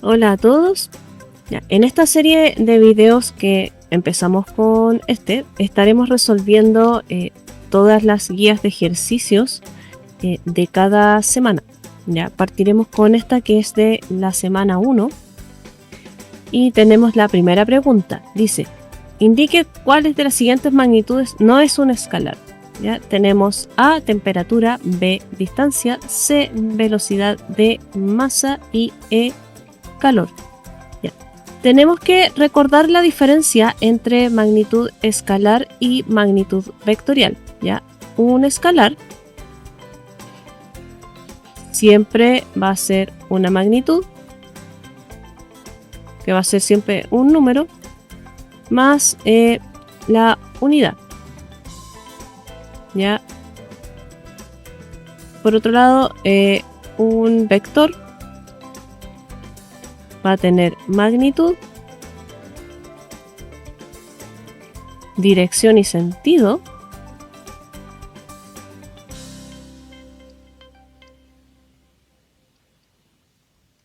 Hola a todos. Ya, en esta serie de videos que empezamos con estaremos resolviendo todas las guías de ejercicios de cada semana. Ya, partiremos con esta que es de la semana 1 y tenemos la primera pregunta. Dice, indique cuáles de las siguientes magnitudes no es un escalar. Ya, tenemos A, temperatura, B, distancia, C, velocidad, D, masa y E, calor. Ya. Tenemos que recordar la diferencia entre magnitud escalar y magnitud vectorial. ¿Ya? Un escalar siempre va a ser una magnitud, que va a ser siempre un número, más la unidad. ¿Ya? Por otro lado, un vector va a tener magnitud, dirección y sentido,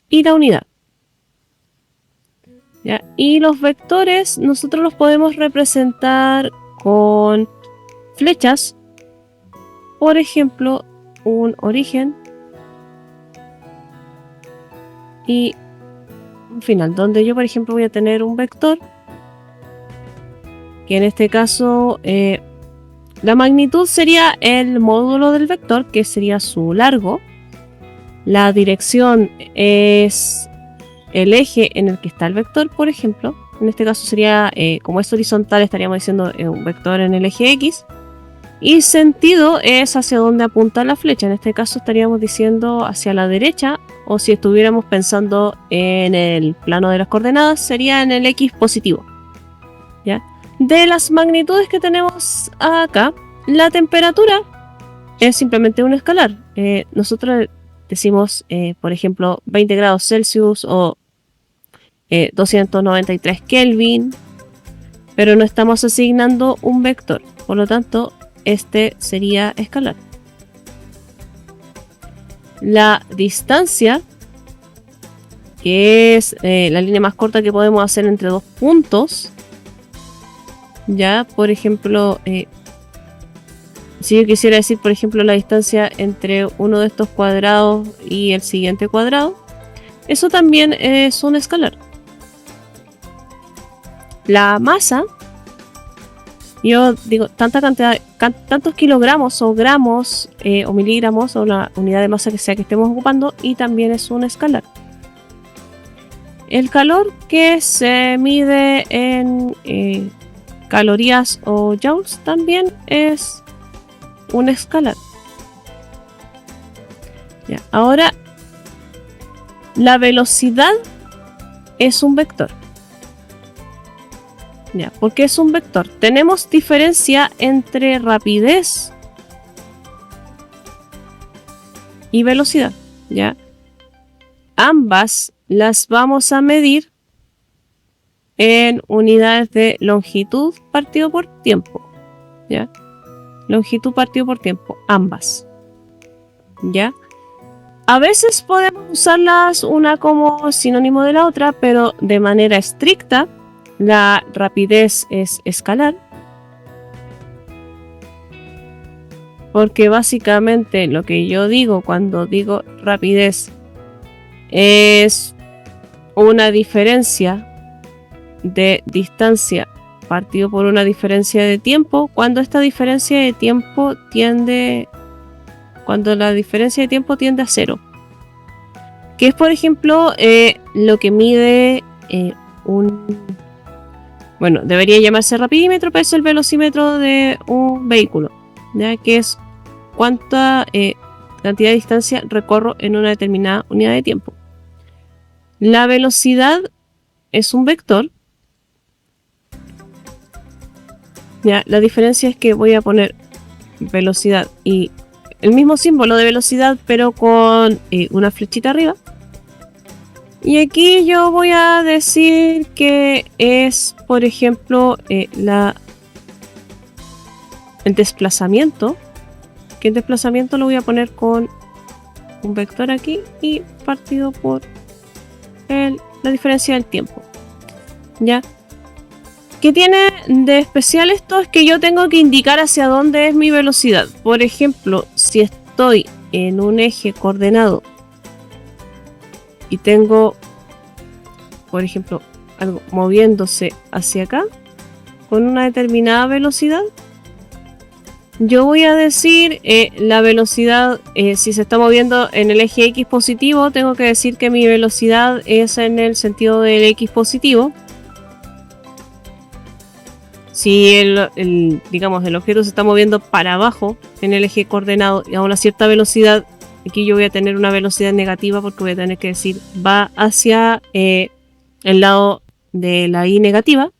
y la unidad. ¿Ya? Y los vectores nosotros los podemos representar con flechas. Por ejemplo, un origen y un final, donde yo por ejemplo voy a tener un vector que en este caso la magnitud sería el módulo del vector, que sería su largo. La dirección es el eje en el que está el vector, por ejemplo. En este caso sería, como es horizontal, estaríamos diciendo un vector en el eje X. Y sentido es hacia dónde apunta la flecha. En este caso estaríamos diciendo hacia la derecha, o si estuviéramos pensando en el plano de las coordenadas, sería en el X positivo. ¿Ya? De las magnitudes que tenemos acá, la temperatura es simplemente un escalar. Nosotros decimos, por ejemplo, 20 grados Celsius o 293 Kelvin, pero no estamos asignando un vector. Por lo tanto, este sería escalar. La distancia, que es la línea más corta que podemos hacer entre dos puntos. Ya, por ejemplo, si yo quisiera decir, por ejemplo, la distancia entre uno de estos cuadrados y el siguiente cuadrado, eso también es un escalar. La masa, yo digo, tanta cantidad, tantos kilogramos o gramos o miligramos o la unidad de masa que sea que estemos ocupando, y también es un escalar. El calor, que se mide en calorías o joules, también es un escalar. Ya, ahora, la velocidad es un vector. Ya, porque es un vector. Tenemos diferencia entre rapidez y velocidad. ¿Ya? Ambas las vamos a medir en unidades de longitud partido por tiempo. ¿Ya? Longitud partido por tiempo, ambas. ¿Ya? A veces podemos usarlas una como sinónimo de la otra, pero de manera estricta, la rapidez es escalar, porque básicamente lo que yo digo cuando digo rapidez es una diferencia de distancia partido por una diferencia de tiempo, cuando esta diferencia de tiempo cuando la diferencia de tiempo tiende a cero, que es por ejemplo lo que mide bueno, debería llamarse rapidímetro, pero es el velocímetro de un vehículo, ¿ya? Que es cuánta cantidad de distancia recorro en una determinada unidad de tiempo. La velocidad es un vector. ¿Ya? La diferencia es que voy a poner velocidad y el mismo símbolo de velocidad, pero con una flechita arriba. Y aquí yo voy a decir que es, por ejemplo, el desplazamiento. Que el desplazamiento lo voy a poner con un vector aquí y partido por el la diferencia del tiempo. ¿Ya? ¿Qué tiene de especial esto? Es que yo tengo que indicar hacia dónde es mi velocidad. Por ejemplo, si estoy en un eje coordenado y tengo, por ejemplo, algo moviéndose hacia acá con una determinada velocidad, yo voy a decir la velocidad, si se está moviendo en el eje X positivo, tengo que decir que mi velocidad es en el sentido del X positivo. Si digamos, el objeto se está moviendo para abajo en el eje coordenado y a una cierta velocidad, aquí yo voy a tener una velocidad negativa porque voy a tener que decir va hacia el lado de la Y negativa,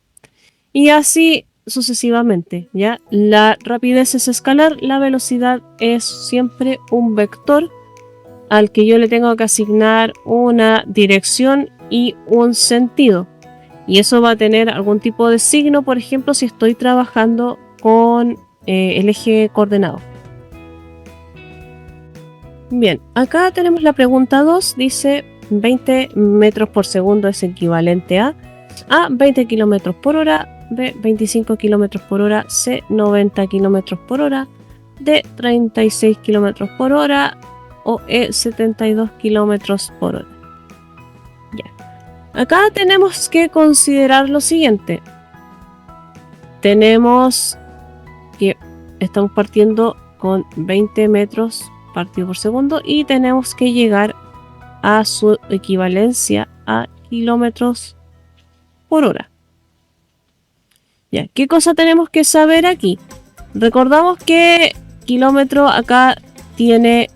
y así sucesivamente, ¿ya? La rapidez es escalar, la velocidad es siempre un vector al que yo le tengo que asignar una dirección y un sentido. Y eso va a tener algún tipo de signo, por ejemplo, si estoy trabajando con el eje coordenado. Bien, acá tenemos la pregunta 2, dice 20 metros por segundo es equivalente a 20 kilómetros por hora, B 25 kilómetros por hora, C 90 kilómetros por hora, D 36 kilómetros por hora o E 72 kilómetros por hora. Ya. Acá tenemos que considerar lo siguiente. Tenemos que estamos partiendo con 20 metros partido por segundo y tenemos que llegar a su equivalencia a kilómetros por hora. Ya, ¿qué cosa tenemos que saber aquí? Recordamos que kilómetro acá tiene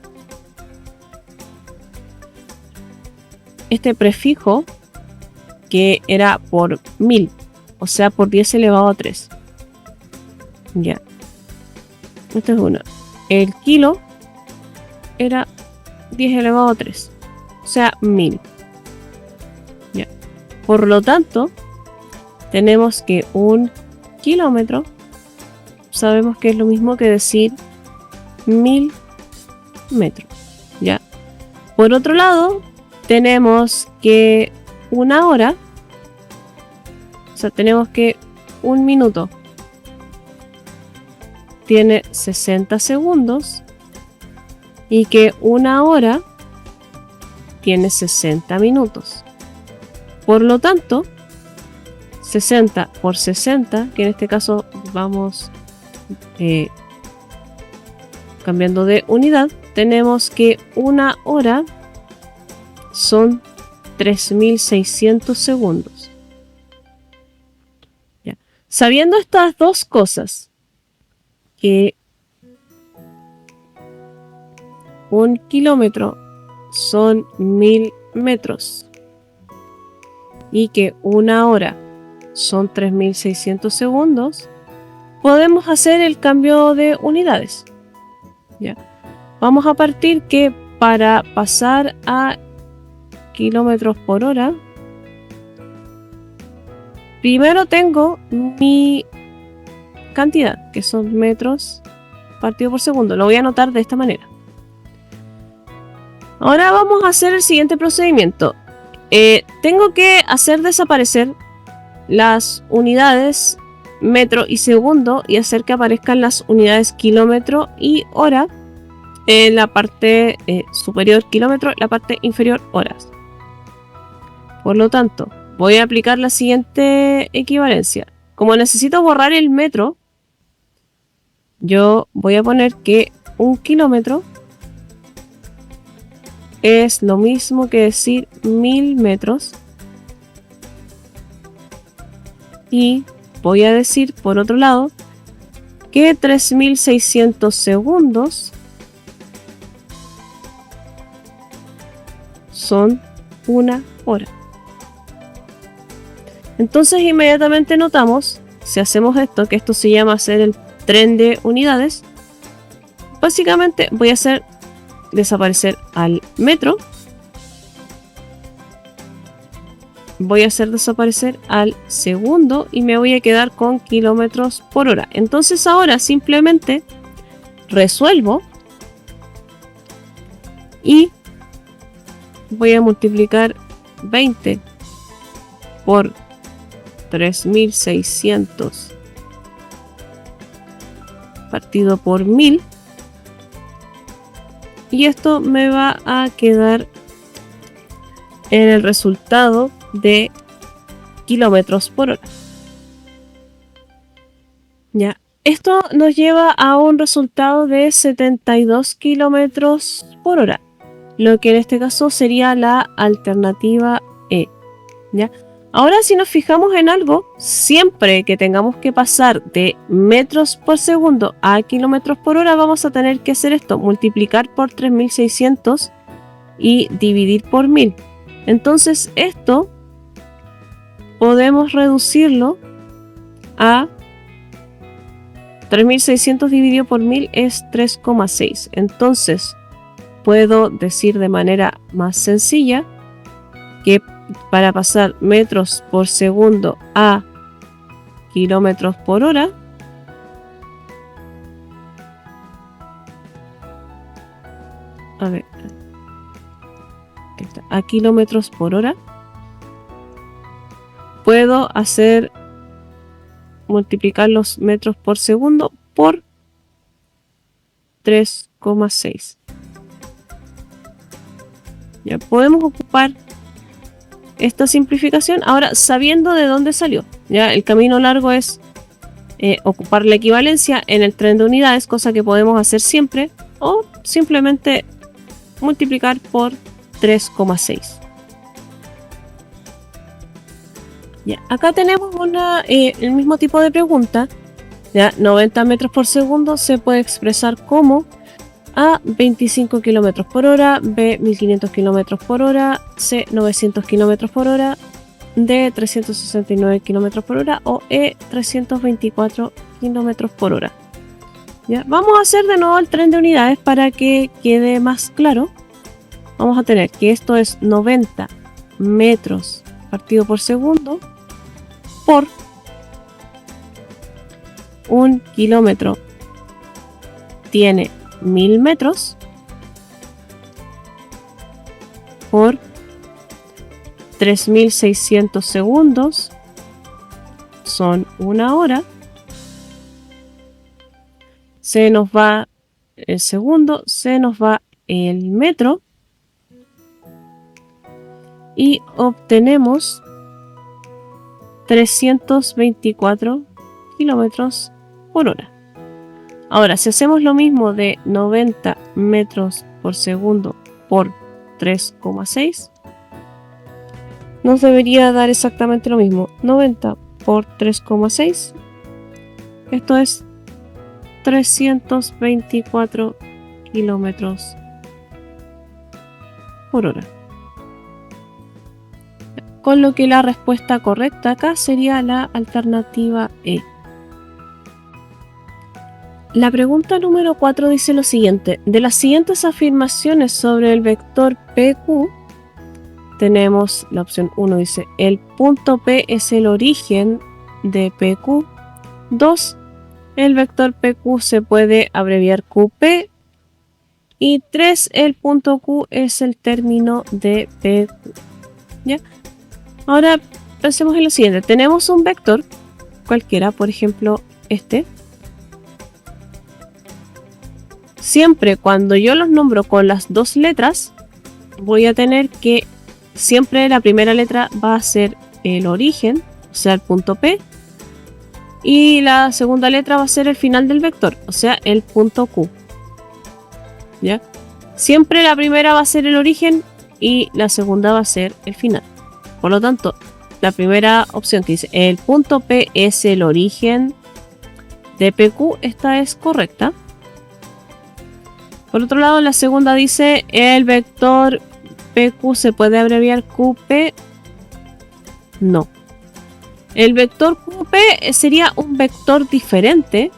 este prefijo que era por 1000, o sea, por 10 elevado a 3. Ya. Esto es uno. El kilo era 10 elevado a 3, o sea, 1000. Ya. Por lo tanto, tenemos que un kilómetro, sabemos que es lo mismo que decir 1000 metros. Ya. Por otro lado, tenemos que una hora, o sea, tenemos que un minuto tiene 60 segundos y que una hora tiene 60 minutos. Por lo tanto, 60 por 60, que en este caso vamos cambiando de unidad, tenemos que una hora son 3600 segundos. Ya. Sabiendo estas dos cosas, que un kilómetro son 1000 metros y que una hora son 3600 segundos, podemos hacer el cambio de unidades. ¿Ya? Vamos a partir que para pasar a kilómetros por hora, primero tengo mi cantidad, que son metros partido por segundo. Lo voy a anotar de esta manera. Ahora vamos a hacer el siguiente procedimiento. Tengo que hacer desaparecer las unidades metro y segundo y hacer que aparezcan las unidades kilómetro y hora en la parte superior kilómetro, la parte inferior horas. Por lo tanto, voy a aplicar la siguiente equivalencia. Como necesito borrar el metro, yo voy a poner que un kilómetro es lo mismo que decir 1000 metros. Y voy a decir, por otro lado, que 3600 segundos son una hora. Entonces inmediatamente notamos, si hacemos esto, que esto se llama hacer el tren de unidades, básicamente voy a hacer desaparecer al metro, voy a hacer desaparecer al segundo y me voy a quedar con kilómetros por hora. Entonces ahora simplemente resuelvo y voy a multiplicar 20 por 3600 partido por 1000. Y esto me va a quedar en el resultado de kilómetros por hora. Ya, esto nos lleva a un resultado de 72 kilómetros por hora, lo que en este caso sería la alternativa E. ¿Ya? Ahora, si nos fijamos en algo, siempre que tengamos que pasar de metros por segundo a kilómetros por hora, vamos a tener que hacer esto, multiplicar por 3600 y dividir por 1000. Entonces esto podemos reducirlo a 3600 dividido por 1000 es 3,6. Entonces puedo decir de manera más sencilla que para pasar metros por segundo a kilómetros por hora, a kilómetros por hora, puedo hacer multiplicar los metros por segundo por 3,6. Ya podemos ocupar esta simplificación ahora sabiendo de dónde salió. Ya el camino largo es ocupar la equivalencia en el tren de unidades, cosa que podemos hacer siempre, o simplemente multiplicar por 3,6. Ya, acá tenemos el mismo tipo de pregunta. Ya, 90 metros por segundo se puede expresar como A, 25 km por hora, B, 1500 km por hora, C, 900 km por hora, D, 369 km por hora o E, 324 km por hora. ¿Ya? Vamos a hacer de nuevo el tren de unidades para que quede más claro. Vamos a tener que esto es 90 metros partido por segundo por 1 kilómetro tiene 1000 metros por 3600 segundos son 1 hora. Se nos va el segundo, se nos va el metro y obtenemos 324 kilómetros por hora. Ahora, si hacemos lo mismo de 90 metros por segundo por 3,6, nos debería dar exactamente lo mismo. 90 por 3,6, esto es 324 kilómetros por hora. Con lo que la respuesta correcta acá sería la alternativa E. La pregunta número 4 dice lo siguiente: de las siguientes afirmaciones sobre el vector PQ, tenemos la opción 1, dice el punto P es el origen de PQ. 2, el vector PQ se puede abreviar QP. Y 3, el punto Q es el término de PQ. ¿Ya? Ahora pensemos en lo siguiente. Tenemos un vector cualquiera, por ejemplo este. Siempre cuando yo los nombro con las dos letras, voy a tener que siempre la primera letra va a ser el origen, o sea el punto P, y la segunda letra va a ser el final del vector, o sea el punto Q. ¿Ya? Siempre la primera va a ser el origen y la segunda va a ser el final. Por lo tanto, la primera opción que dice el punto P es el origen de PQ, esta es correcta. Por otro lado, la segunda dice el vector PQ se puede abreviar QP. No. El vector QP sería un vector diferente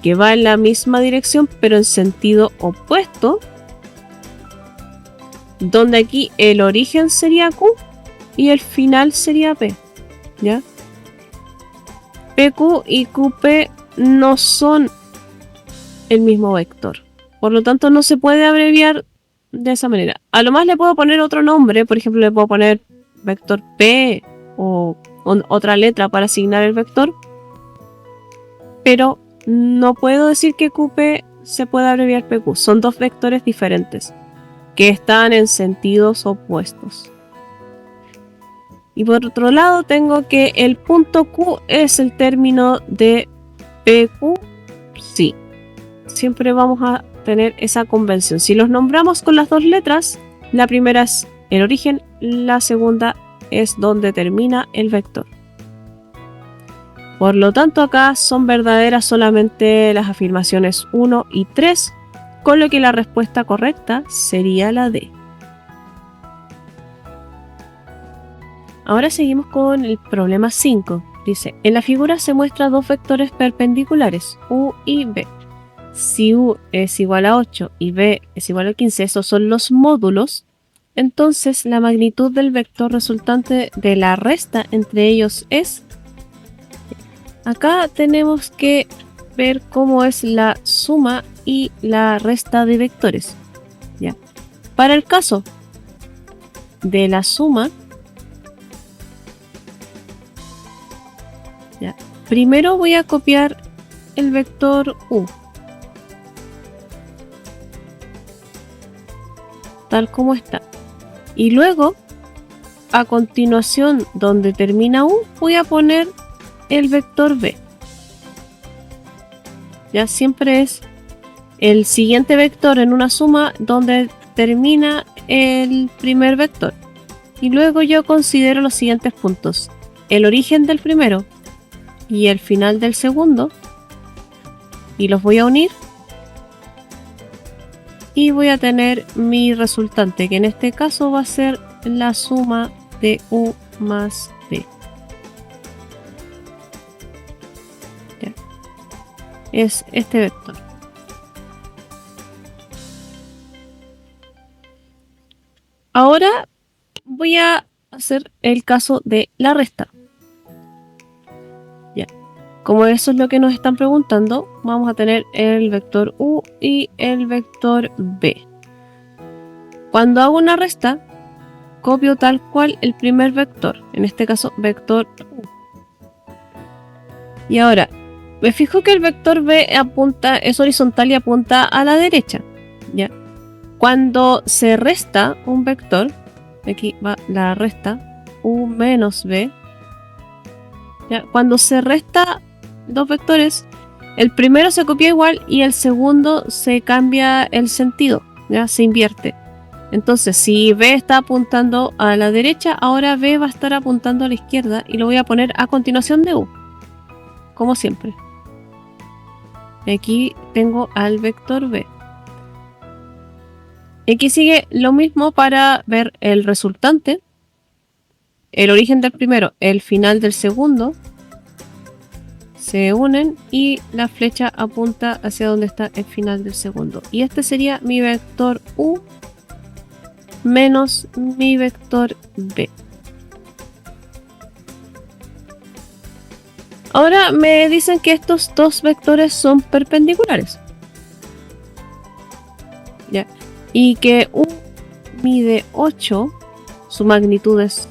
que va en la misma dirección pero en sentido opuesto, donde aquí el origen sería Q y el final sería P. ¿Ya? PQ y QP no son el mismo vector. Por lo tanto, no se puede abreviar de esa manera. A lo más le puedo poner otro nombre. Por ejemplo, le puedo poner vector P o otra letra para asignar el vector, pero no puedo decir que QP se pueda abreviar PQ. Son dos vectores diferentes que están en sentidos opuestos. Y por otro lado tengo que el punto Q es el término de PQ. Sí, siempre vamos a tener esa convención. Si los nombramos con las dos letras, la primera es el origen, la segunda es donde termina el vector. Por lo tanto, acá son verdaderas solamente las afirmaciones 1 y 3, con lo que la respuesta correcta sería la D. Ahora seguimos con el problema 5. Dice, en la figura se muestra dos vectores perpendiculares, U y B. Si U es igual a 8 y B es igual a 15, esos son los módulos, entonces la magnitud del vector resultante de la resta entre ellos es... Acá tenemos que ver cómo es la suma y la resta de vectores. ¿Ya? Para el caso de la suma, ¿ya? Primero voy a copiar el vector U, tal como está. Y luego, a continuación, donde termina U, voy a poner el vector B. Ya siempre es el siguiente vector en una suma donde termina el primer vector. Y luego yo considero los siguientes puntos: el origen del primero y el final del segundo. Y los voy a unir. Y voy a tener mi resultante, que en este caso va a ser la suma de U más B. Ya. Es este vector. Ahora voy a hacer el caso de la resta. Ya. Como eso es lo que nos están preguntando, vamos a tener el vector U y el vector B. Cuando hago una resta, copio tal cual el primer vector, en este caso vector U. Y ahora, me fijo que el vector B es horizontal y apunta a la derecha. ¿Ya? Cuando se resta un vector, aquí va la resta, U menos B. ¿Ya? Cuando se resta dos vectores, el primero se copia igual y el segundo se cambia el sentido, ¿ya? Se invierte. Entonces, si B está apuntando a la derecha, ahora B va a estar apuntando a la izquierda y lo voy a poner a continuación de U, como siempre. Y aquí tengo al vector B. Y aquí sigue lo mismo para ver el resultante, el origen del primero, el final del segundo. Se unen y la flecha apunta hacia donde está el final del segundo. Y este sería mi vector U menos mi vector B. Ahora me dicen que estos dos vectores son perpendiculares. ¿Ya? Y que U mide 8, su magnitud es,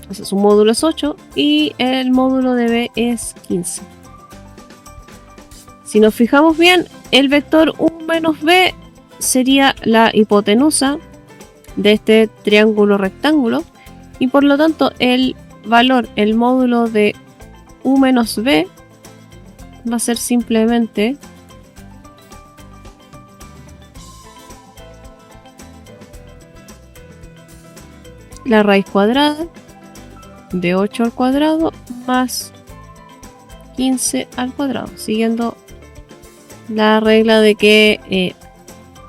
o sea, su módulo es 8 y el módulo de B es 15. Si nos fijamos bien, el vector U menos B sería la hipotenusa de este triángulo rectángulo y por lo tanto el valor, el módulo de U menos B va a ser simplemente la raíz cuadrada de 8 al cuadrado más 15 al cuadrado, siguiendo la regla de que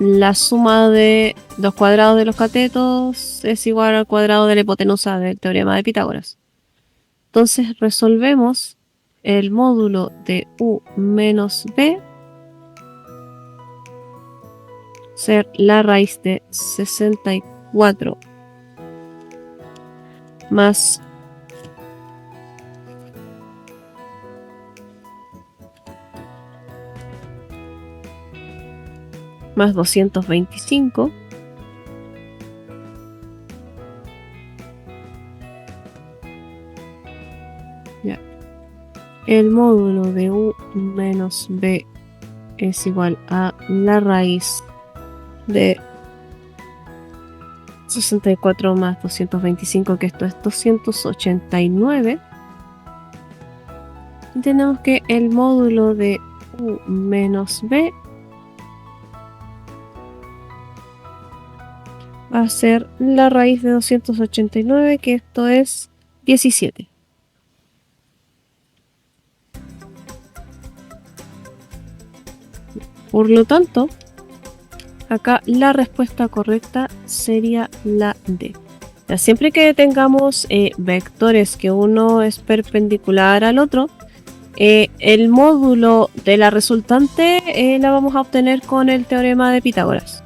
la suma de los cuadrados de los catetos es igual al cuadrado de la hipotenusa del teorema de Pitágoras. Entonces resolvemos el módulo de U menos B ser la raíz de 64 más más 225 el módulo de u menos b es igual a la raíz de 64 más 225, que esto es 289. Y tenemos que el módulo de u menos b va a ser la raíz de 289, que esto es 17. Por lo tanto, acá la respuesta correcta sería la D. Ya, siempre que tengamos vectores que uno es perpendicular al otro, el módulo de la resultante la vamos a obtener con el teorema de Pitágoras.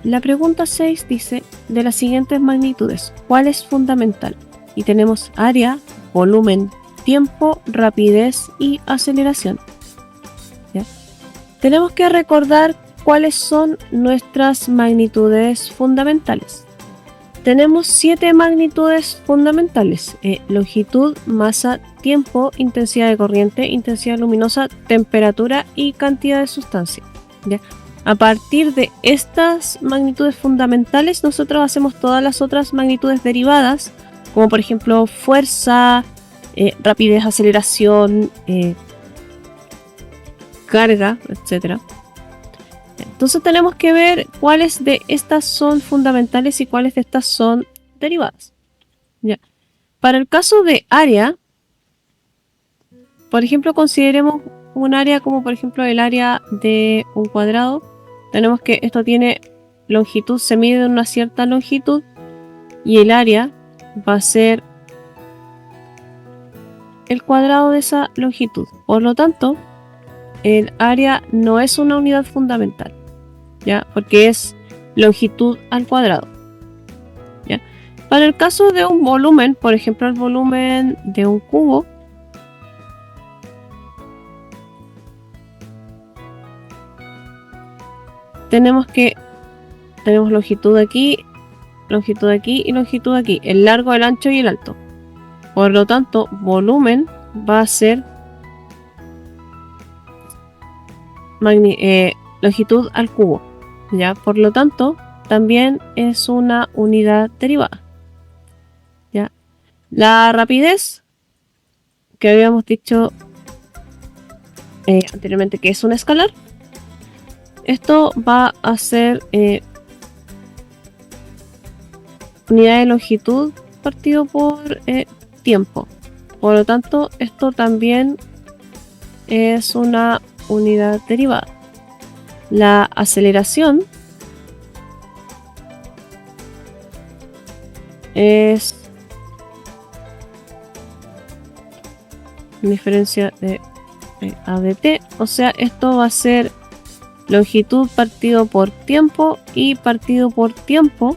La pregunta 6 dice, de las siguientes magnitudes, ¿cuál es fundamental? Y tenemos área, volumen, tiempo, rapidez y aceleración. ¿Ya? Tenemos que recordar cuáles son nuestras magnitudes fundamentales. Tenemos 7 magnitudes fundamentales: longitud, masa, tiempo, intensidad de corriente, intensidad luminosa, temperatura y cantidad de sustancia. ¿Ya? A partir de estas magnitudes fundamentales, nosotros hacemos todas las otras magnitudes derivadas, como por ejemplo fuerza, rapidez, aceleración, carga, etc. Entonces tenemos que ver cuáles de estas son fundamentales y cuáles de estas son derivadas. ¿Ya? Para el caso de área, por ejemplo, consideremos un área como por ejemplo el área de un cuadrado. Tenemos que esto tiene longitud, se mide en una cierta longitud y el área va a ser el cuadrado de esa longitud. Por lo tanto, el área no es una unidad fundamental, ¿ya? Porque es longitud al cuadrado, ¿ya? Para el caso de un volumen, por ejemplo, el volumen de un cubo, tenemos longitud aquí y longitud aquí, el largo, el ancho y el alto. Por lo tanto, volumen va a ser longitud al cubo, ¿ya? Por lo tanto, también es una unidad derivada, ¿ya? La rapidez, que habíamos dicho anteriormente que es un escalar, esto va a ser unidad de longitud partido por tiempo. Por lo tanto, esto también es una unidad derivada. La aceleración es diferencia de a de t, o sea, esto va a ser longitud partido por tiempo y partido por tiempo,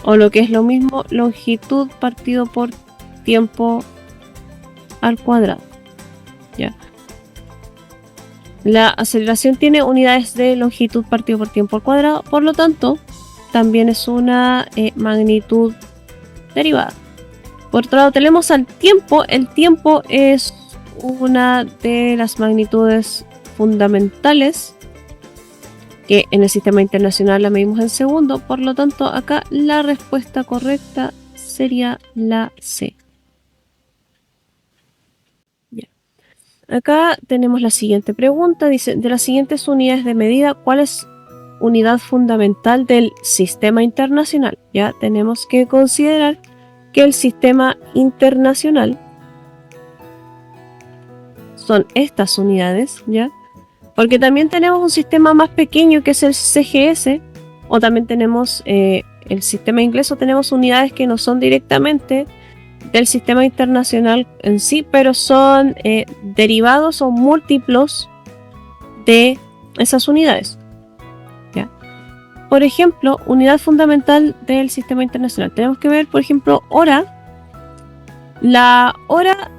o lo que es lo mismo, longitud partido por tiempo al cuadrado, ¿ya? La aceleración tiene unidades de longitud partido por tiempo al cuadrado, por lo tanto, también es una magnitud derivada. Por otro lado, tenemos al tiempo. El tiempo es una de las magnitudes fundamentales que en el sistema internacional la medimos en segundo, por lo tanto acá la respuesta correcta sería la C. Ya. Acá tenemos la siguiente pregunta, dice, de las siguientes unidades de medida, ¿cuál es unidad fundamental del sistema internacional? Ya tenemos que considerar que el sistema internacional son estas unidades, ¿ya? Porque también tenemos un sistema más pequeño que es el CGS, o también tenemos el sistema inglés, o tenemos unidades que no son directamente del sistema internacional en sí, pero son derivados o múltiplos de esas unidades. ¿Ya? Por ejemplo, unidad fundamental del sistema internacional. Tenemos que ver, por ejemplo, hora. La hora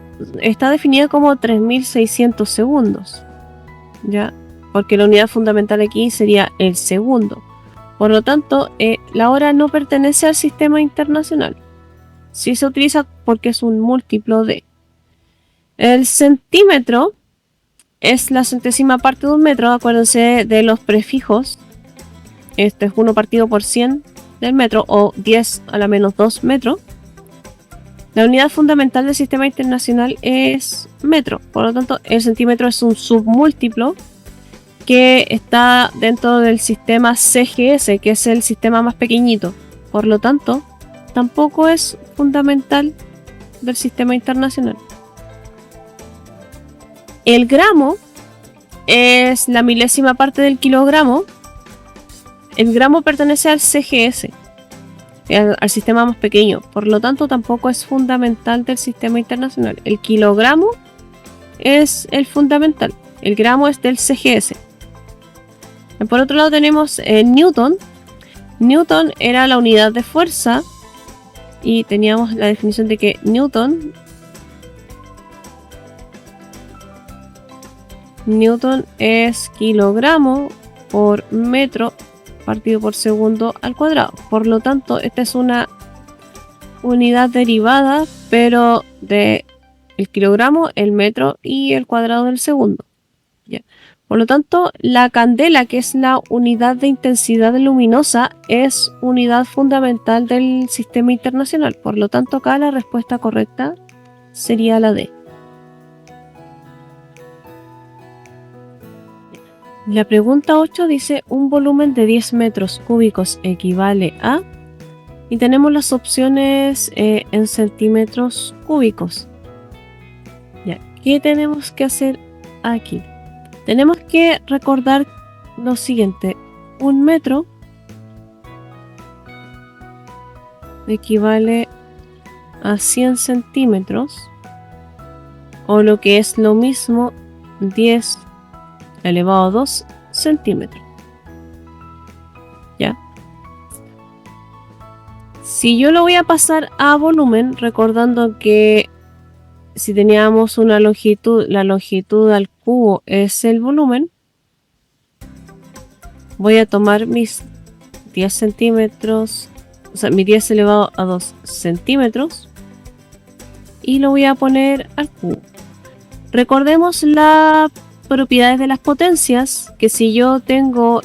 está definida como 3600 segundos. ¿Ya? Porque la unidad fundamental aquí sería el segundo. Por lo tanto, la hora no pertenece al sistema internacional, sí se utiliza porque es un múltiplo de. El centímetro es la centésima parte de un metro. Acuérdense de los prefijos. Este es 1 partido por 100 del metro, o 10 a la menos 2 metros. La unidad fundamental del sistema internacional es metro. Por lo tanto, el centímetro es un submúltiplo que está dentro del sistema CGS, que es el sistema más pequeñito. Por lo tanto, tampoco es fundamental del sistema internacional. El gramo es la milésima parte del kilogramo. El gramo pertenece al CGS, al sistema más pequeño. Por lo tanto, tampoco es fundamental del sistema internacional. El kilogramo es el fundamental. El gramo es del CGS. Por otro lado tenemos Newton. Newton era la unidad de fuerza. Y teníamos la definición de que Newton es kilogramo por metro partido por segundo al cuadrado. Por lo tanto, esta es una unidad derivada, pero de el kilogramo, el metro y el cuadrado del segundo. ¿Ya? Por lo tanto, la candela, que es la unidad de intensidad luminosa, es unidad fundamental del sistema internacional. Por lo tanto, acá la respuesta correcta sería la D. La pregunta 8 dice: un volumen de 10 metros cúbicos equivale a... Y tenemos las opciones en centímetros cúbicos. Ya, ¿qué tenemos que hacer aquí? Tenemos que recordar lo siguiente: un metro equivale a 100 centímetros, o lo que es lo mismo, 10 elevado a 2 centímetros. ¿Ya? Si yo lo voy a pasar a volumen, recordando que si teníamos una longitud, la longitud al cubo es el volumen, voy a tomar mis 10 centímetros, o sea, mi 10 elevado a 2 centímetros, y lo voy a poner al cubo. Recordemos las propiedades de las potencias, que si yo tengo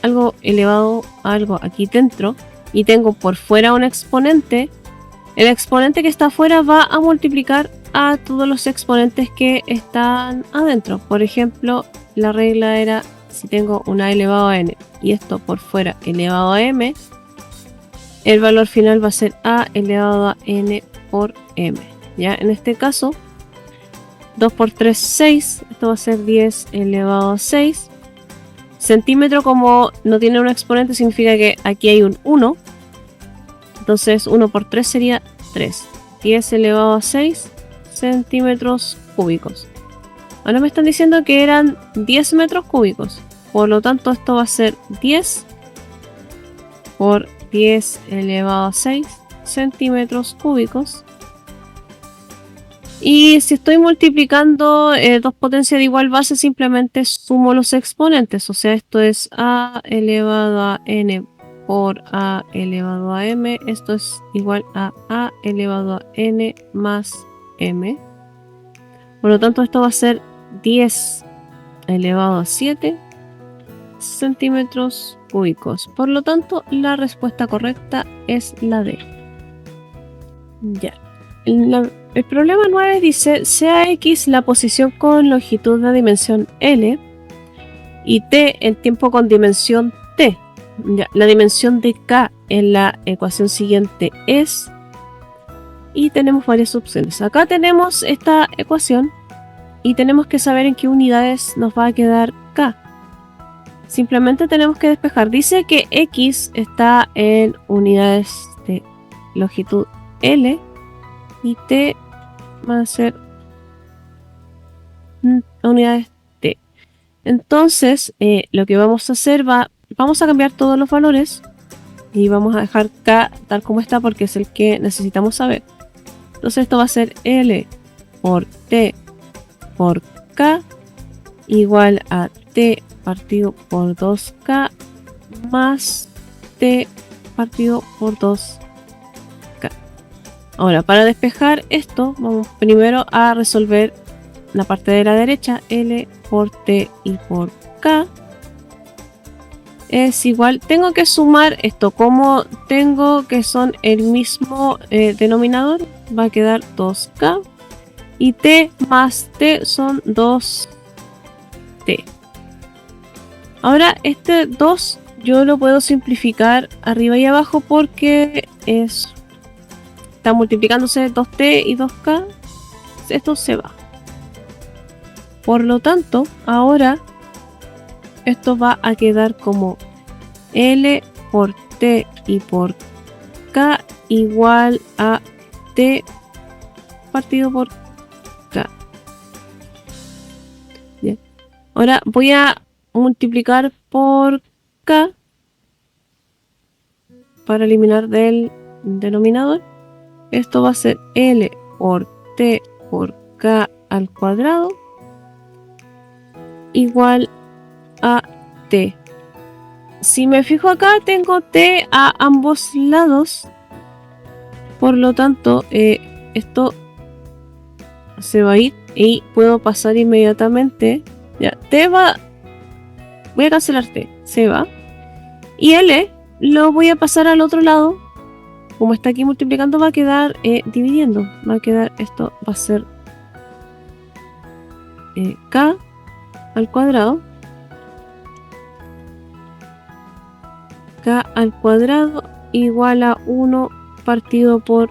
algo elevado a algo aquí dentro y tengo por fuera un exponente, el exponente que está afuera va a multiplicar a todos los exponentes que están adentro. Por ejemplo, la regla era: si tengo una a elevado a n y esto por fuera elevado a m, el valor final va a ser a elevado a n por m. ¿Ya? En este caso, 2 por 3, 6. Esto va a ser 10 elevado a 6. Centímetro, como no tiene un exponente, significa que aquí hay un 1. Entonces 1 por 3 sería 3. 10 elevado a 6 centímetros cúbicos. Ahora me están diciendo que eran 10 metros cúbicos. Por lo tanto, esto va a ser 10 por 10 elevado a 6 centímetros cúbicos. Y si estoy multiplicando dos potencias de igual base, simplemente sumo los exponentes. O sea, esto es a elevado a n por a elevado a m. Esto es igual a elevado a n más m. Por lo tanto, esto va a ser 10 elevado a 7 centímetros cúbicos. Por lo tanto, la respuesta correcta es la D. Ya. El problema 9 dice: sea X la posición con longitud de dimensión L y T el tiempo con dimensión T. Ya, la dimensión de K en la ecuación siguiente es... Y tenemos varias opciones. Acá tenemos esta ecuación y tenemos que saber en qué unidades nos va a quedar K. Simplemente tenemos que despejar. Dice que X está en unidades de longitud L y T va a ser unidades T. Entonces, lo que vamos a hacer vamos a cambiar todos los valores y vamos a dejar K tal como está, porque es el que necesitamos saber. Entonces esto va a ser L por T por K igual a T partido por 2K más T partido por 2K. Ahora, para despejar esto, vamos primero a resolver la parte de la derecha. L por T y por K es igual. Tengo que sumar esto. Como tengo que son el mismo denominador, va a quedar 2K. Y T más T son 2T. Ahora este 2 yo lo puedo simplificar arriba y abajo porque está multiplicándose 2T y 2K. Esto se va. Por lo tanto, ahora esto va a quedar como L por T y por K igual a T partido por K. Bien. Ahora voy a multiplicar por K para eliminar del denominador. Esto va a ser L por T por K al cuadrado igual a T. Si me fijo acá, tengo T a ambos lados. Por lo tanto, esto se va a ir y puedo pasar inmediatamente. Ya, T va. Voy a cancelar T, se va. Y L lo voy a pasar al otro lado. Como está aquí multiplicando, va a quedar dividiendo. Va a quedar, esto va a ser K al cuadrado. K al cuadrado igual a 1 partido por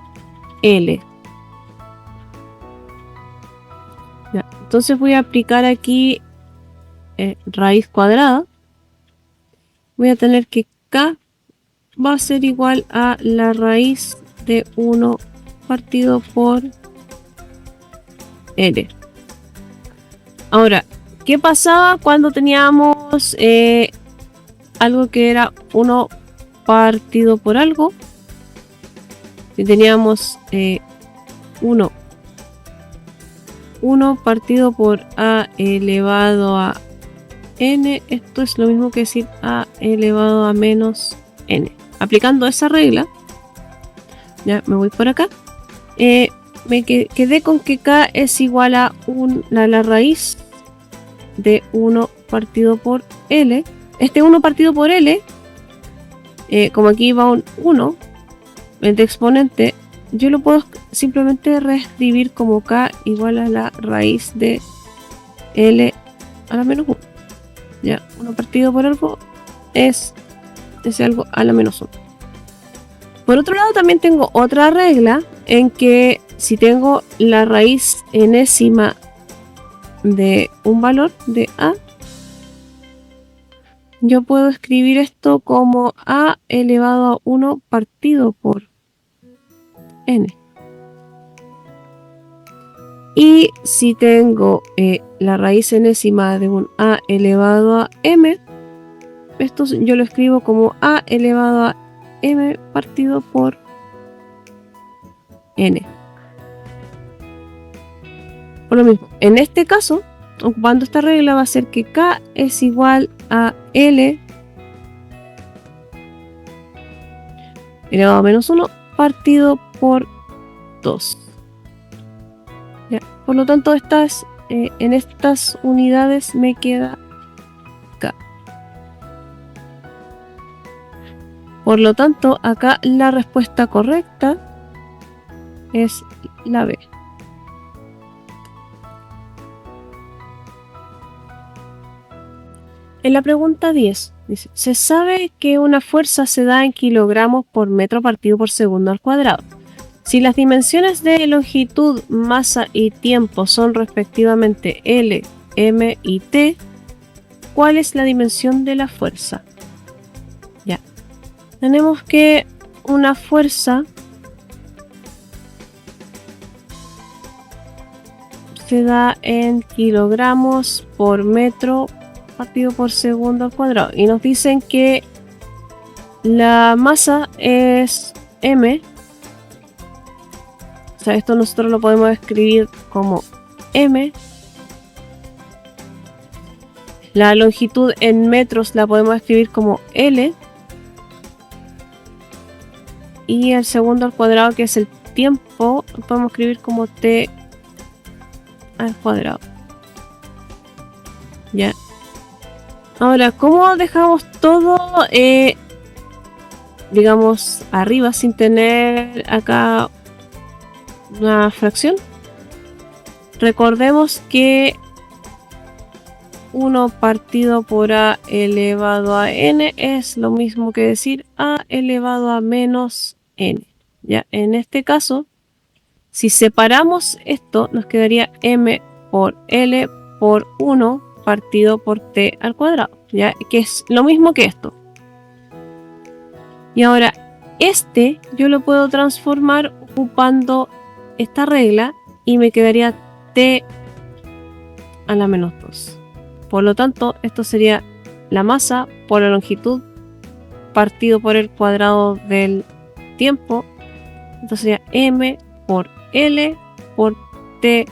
L. Ya, entonces voy a aplicar aquí raíz cuadrada. Voy a tener que K va a ser igual a la raíz de 1 partido por L. Ahora, ¿qué pasaba cuando teníamos algo que era 1 partido por algo? Si teníamos 1 partido por a elevado a n, esto es lo mismo que decir a elevado a menos n. Aplicando esa regla, ya me voy por acá, me quedé con que k es igual a la raíz de 1 partido por l. Este 1 partido por l, como aquí va un 1 de exponente, yo lo puedo simplemente reescribir como k igual a la raíz de l a la menos 1. Ya, 1 partido por algo es algo a la menos 1. Por otro lado, también tengo otra regla en que si tengo la raíz enésima de un valor de a, yo puedo escribir esto como a elevado a 1 partido por n. Y si tengo la raíz enésima de un a elevado a m, esto yo lo escribo como a elevado a m partido por n. Por lo mismo, en este caso, ocupando esta regla, va a ser que k es igual a l elevado a menos 1 partido por 2. ¿Ya? Por lo tanto, en estas unidades me queda k. Por lo tanto, acá la respuesta correcta es la B. En la pregunta 10, dice, se sabe que una fuerza se da en kilogramos por metro partido por segundo al cuadrado. Si las dimensiones de longitud, masa y tiempo son respectivamente L, M y T, ¿cuál es la dimensión de la fuerza? Ya. Tenemos que una fuerza se da en kilogramos por metro partido por segundo al cuadrado. Y nos dicen que la masa es M. O sea, esto nosotros lo podemos escribir como M. La longitud en metros la podemos escribir como L. Y el segundo al cuadrado, que es el tiempo podemos escribir como t al cuadrado. Ya. Ahora, ¿cómo dejamos todo, digamos, arriba sin tener acá una fracción? Recordemos que 1 partido por a elevado a n es lo mismo que decir a elevado a menos n. Ya, en este caso, si separamos esto, nos quedaría m por l por 1 partido por t al cuadrado, ya, que es lo mismo que esto. Y ahora, yo lo puedo transformar ocupando esta regla y me quedaría t a la menos 2. Por lo tanto, esto sería la masa por la longitud partido por el cuadrado del tiempo. Esto sería m por l por t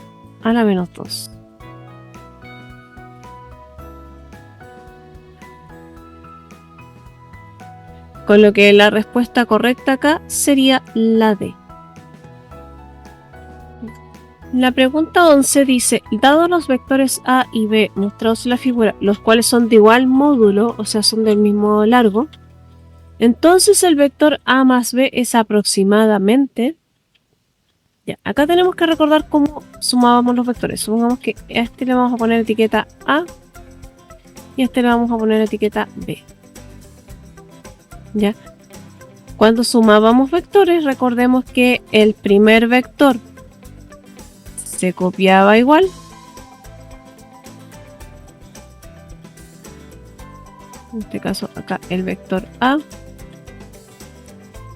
a la menos 2. Con lo que la respuesta correcta acá sería la D. La pregunta 11 dice, dados los vectores A y B mostrados en la figura, los cuales son de igual módulo, o sea, son del mismo largo, entonces el vector A más B es aproximadamente... Ya, acá tenemos que recordar cómo sumábamos los vectores. Supongamos que a este le vamos a poner etiqueta A y a este le vamos a poner etiqueta B. ¿Ya? Cuando sumábamos vectores, recordemos que el primer vector se copiaba igual. En este caso acá el vector A.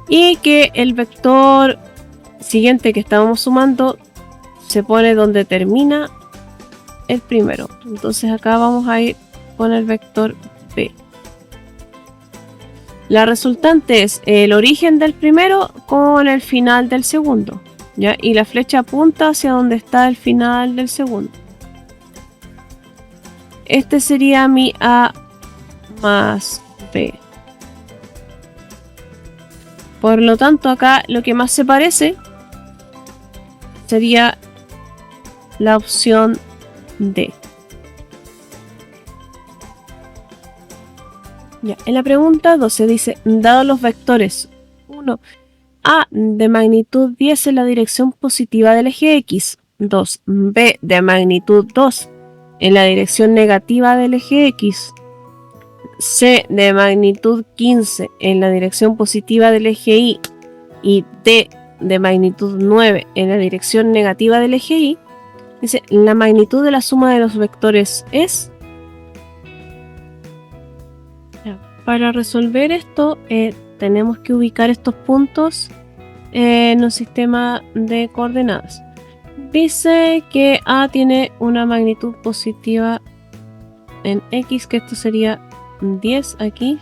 Y que el vector siguiente que estábamos sumando se pone donde termina el primero. Entonces acá vamos a ir con el vector B. La resultante es el origen del primero con el final del segundo, ¿ya? Y la flecha apunta hacia donde está el final del segundo. Este sería mi A más B. Por lo tanto, acá lo que más se parece sería la opción D. Ya, en la pregunta 12 dice, dado los vectores 1, A de magnitud 10 en la dirección positiva del eje X, 2, B de magnitud 2 en la dirección negativa del eje X, C de magnitud 15 en la dirección positiva del eje Y D de magnitud 9 en la dirección negativa del eje Y, dice, la magnitud de la suma de los vectores es... Para resolver esto, tenemos que ubicar estos puntos en un sistema de coordenadas. Dice que A tiene una magnitud positiva en X, que esto sería 10 aquí.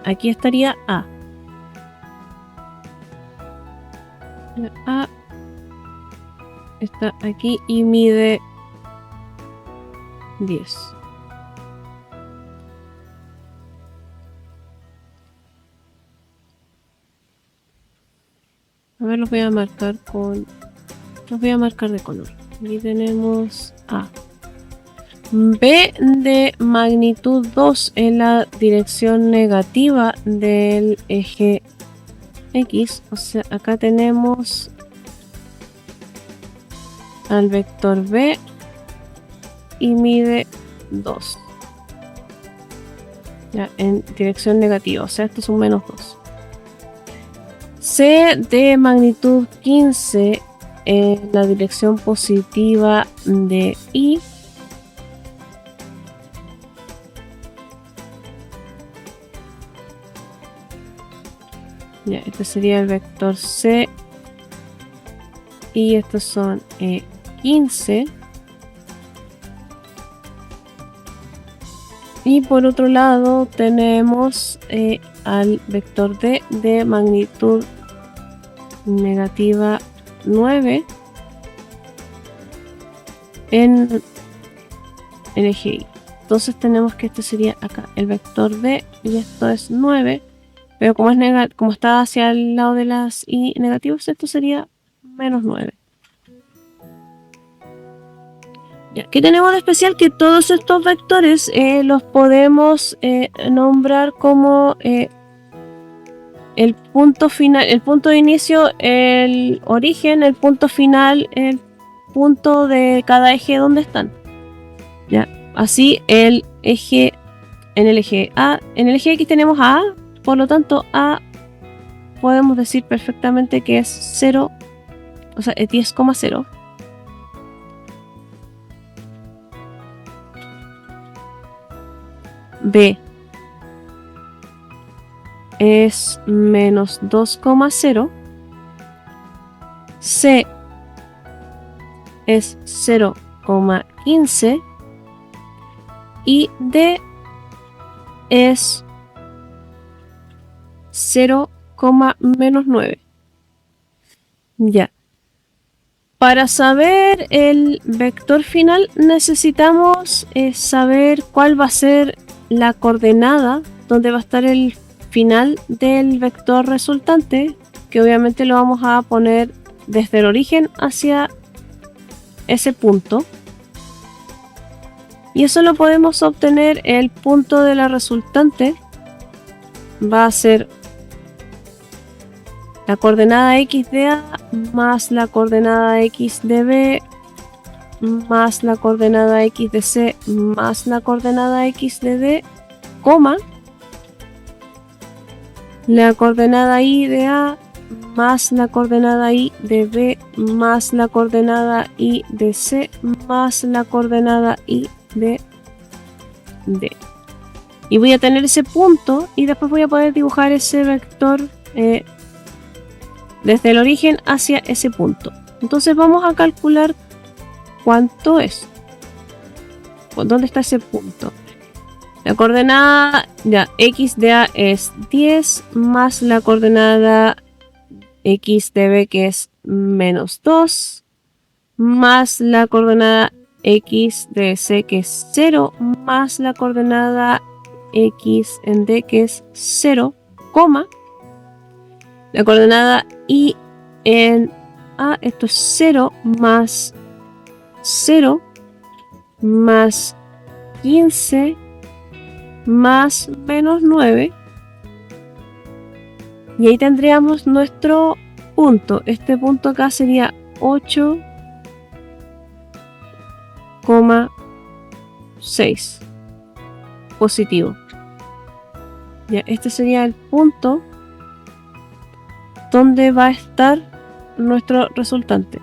Aquí estaría A. A está aquí y mide 10. A ver, los voy a marcar de color. Aquí tenemos A. B de magnitud 2 en la dirección negativa del eje X. O sea, acá tenemos al vector B y mide 2. Ya, en dirección negativa, o sea, esto es un menos 2. C de magnitud 15 en la dirección positiva de Y. Ya, este sería el vector C. Y estos son 15. Y por otro lado tenemos al vector D de magnitud negativa 9 en el eje Y. Entonces tenemos que este sería acá el vector D y esto es 9, pero como está hacia el lado de las y negativos, esto sería menos 9. Ya, ¿qué tenemos de especial? Que todos estos vectores los podemos nombrar como el punto final, el punto de inicio, el origen, el punto final, el punto de cada eje donde están. Ya, así en el eje X tenemos a A, por lo tanto A podemos decir perfectamente que es 0, o sea, es 10,0. B es menos 2,0. C es 0,15. Y D es 0, menos 9. Ya. Para saber el vector final necesitamos saber cuál va a ser la coordenada donde va a estar el final del vector resultante, que obviamente lo vamos a poner desde el origen hacia ese punto. Y eso lo podemos obtener, el punto de la resultante va a ser la coordenada x de A más la coordenada x de B más la coordenada x de C más la coordenada x de D, coma, la coordenada y de A más la coordenada y de B más la coordenada y de C más la coordenada y de D. Y voy a tener ese punto y después voy a poder dibujar ese vector desde el origen hacia ese punto. Entonces vamos a calcular cuánto es. ¿Dónde está ese punto? La coordenada x de A es 10 más la coordenada x de B, que es menos 2, más la coordenada x de C, que es 0, más la coordenada x en D, que es 0, coma, la coordenada y en A, esto es 0 más 0 más 15 más menos 9. Y ahí tendríamos nuestro punto. Este punto acá sería 8,6 positivo. Ya, este sería el punto donde va a estar nuestro resultante.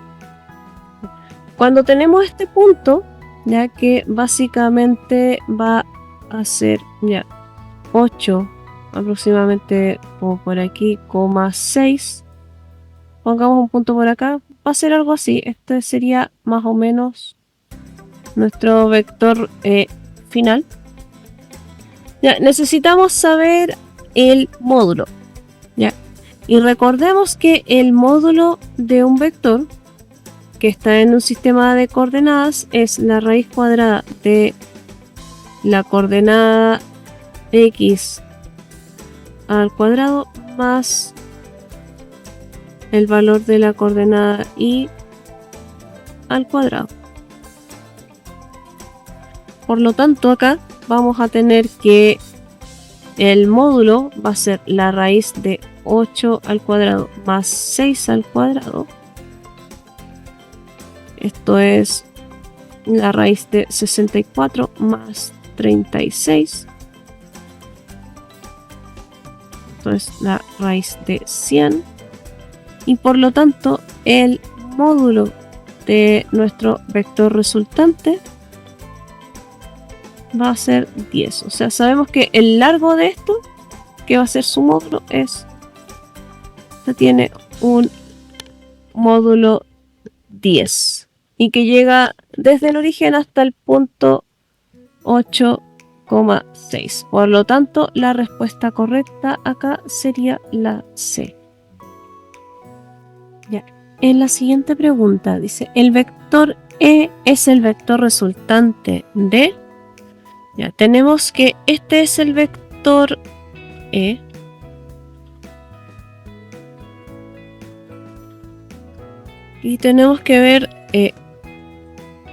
Cuando tenemos este punto, ya que básicamente va a ser ya 8 aproximadamente, o por aquí, 6, pongamos un punto por acá, va a ser algo así. Este sería más o menos nuestro vector final. Ya, necesitamos saber el módulo, ya, y recordemos que el módulo de un vector que está en un sistema de coordenadas es la raíz cuadrada de la coordenada x al cuadrado más el valor de la coordenada y al cuadrado. Por lo tanto, acá vamos a tener que el módulo va a ser la raíz de 8 al cuadrado más 6 al cuadrado. Esto es la raíz de 64 más 36. Esto es la raíz de 100. Y por lo tanto, el módulo de nuestro vector resultante va a ser 10. O sea, sabemos que el largo de esto, que va a ser su módulo, tiene un módulo 10. Y que llega desde el origen hasta el punto 8,6. Por lo tanto, la respuesta correcta acá sería la C. Ya. En la siguiente pregunta dice, el vector E es el vector resultante de... Ya, tenemos que este es el vector E Y tenemos que ver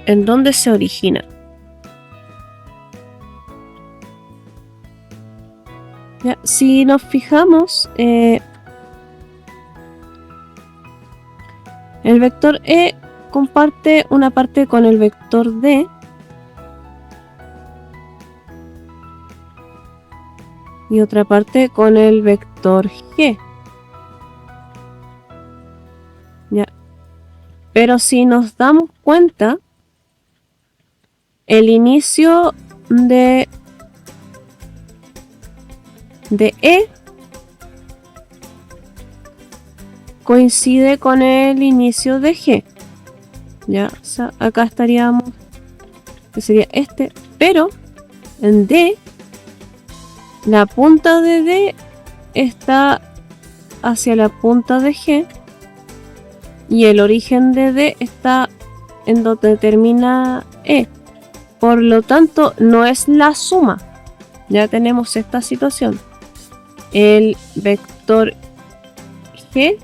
en dónde se origina. Ya, si nos fijamos, el vector E comparte una parte con el vector D. Y otra parte con el vector G. Ya. Pero si nos damos cuenta, el inicio de E coincide con el inicio de G. Ya, o sea, acá estaríamos, que sería este, pero en D, la punta de D está hacia la punta de G y el origen de D está en donde termina E. Por lo tanto, no es la suma. Ya tenemos esta situación. El vector G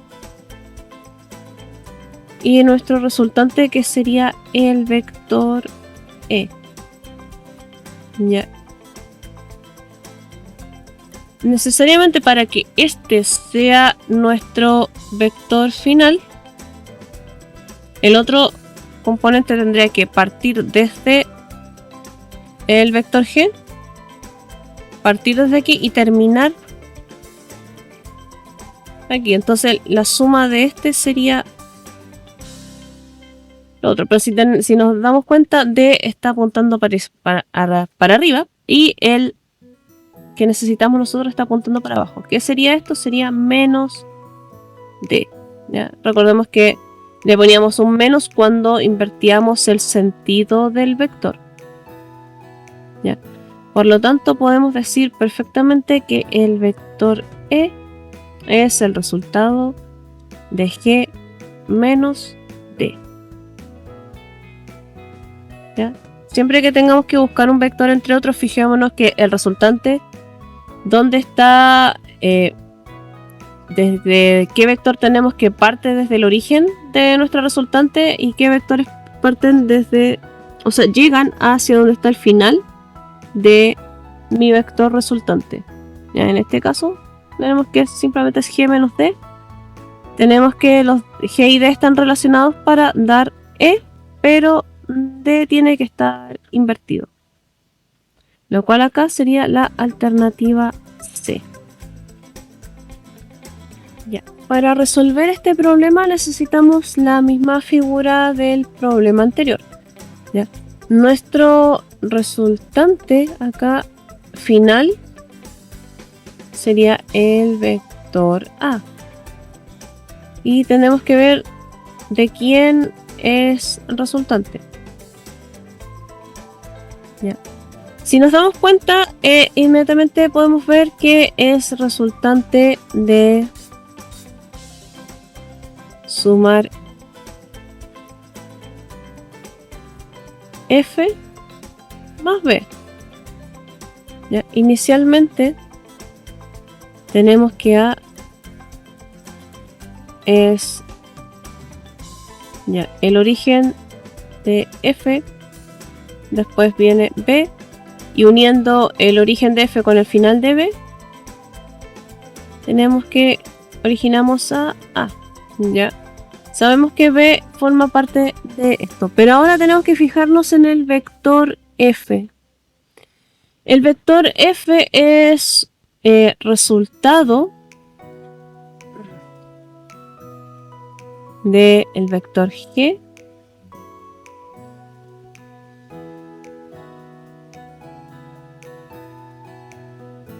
y nuestro resultante, que sería el vector E. Ya. Necesariamente, para que este sea nuestro vector final, el otro componente tendría que partir desde el vector G, partir desde aquí y terminar aquí. Entonces la suma de este sería lo otro. Pero si nos damos cuenta, D está apuntando para arriba y el que necesitamos nosotros está apuntando para abajo. ¿Qué sería esto? Sería menos D. ¿Ya? Recordemos que le poníamos un menos cuando invertíamos el sentido del vector. ¿Ya? Por lo tanto, podemos decir perfectamente que el vector E es el resultado de G menos D. ¿Ya? Siempre que tengamos que buscar un vector entre otros, fijémonos que el resultante, dónde está, desde qué vector tenemos que parte desde el origen de nuestra resultante y qué vectores parten desde, o sea, llegan hacia donde está el final de mi vector resultante. Ya, en este caso tenemos que simplemente es G menos D. Tenemos que los G y D están relacionados para dar E, pero D tiene que estar invertido, lo cual acá sería la alternativa C. Ya. Para resolver este problema necesitamos la misma figura del problema anterior. ¿Ya? Nuestro resultante acá final sería el vector A. Y tenemos que ver de quién es el resultante. ¿Ya? Si nos damos cuenta, inmediatamente podemos ver que es resultante de sumar F más B. ¿Ya? Inicialmente tenemos que A es ya el origen de F, después viene B, y uniendo el origen de F con el final de B, tenemos que originamos a A. Ya sabemos que B forma parte de esto, pero ahora tenemos que fijarnos en el vector F. El vector F es resultado del vector G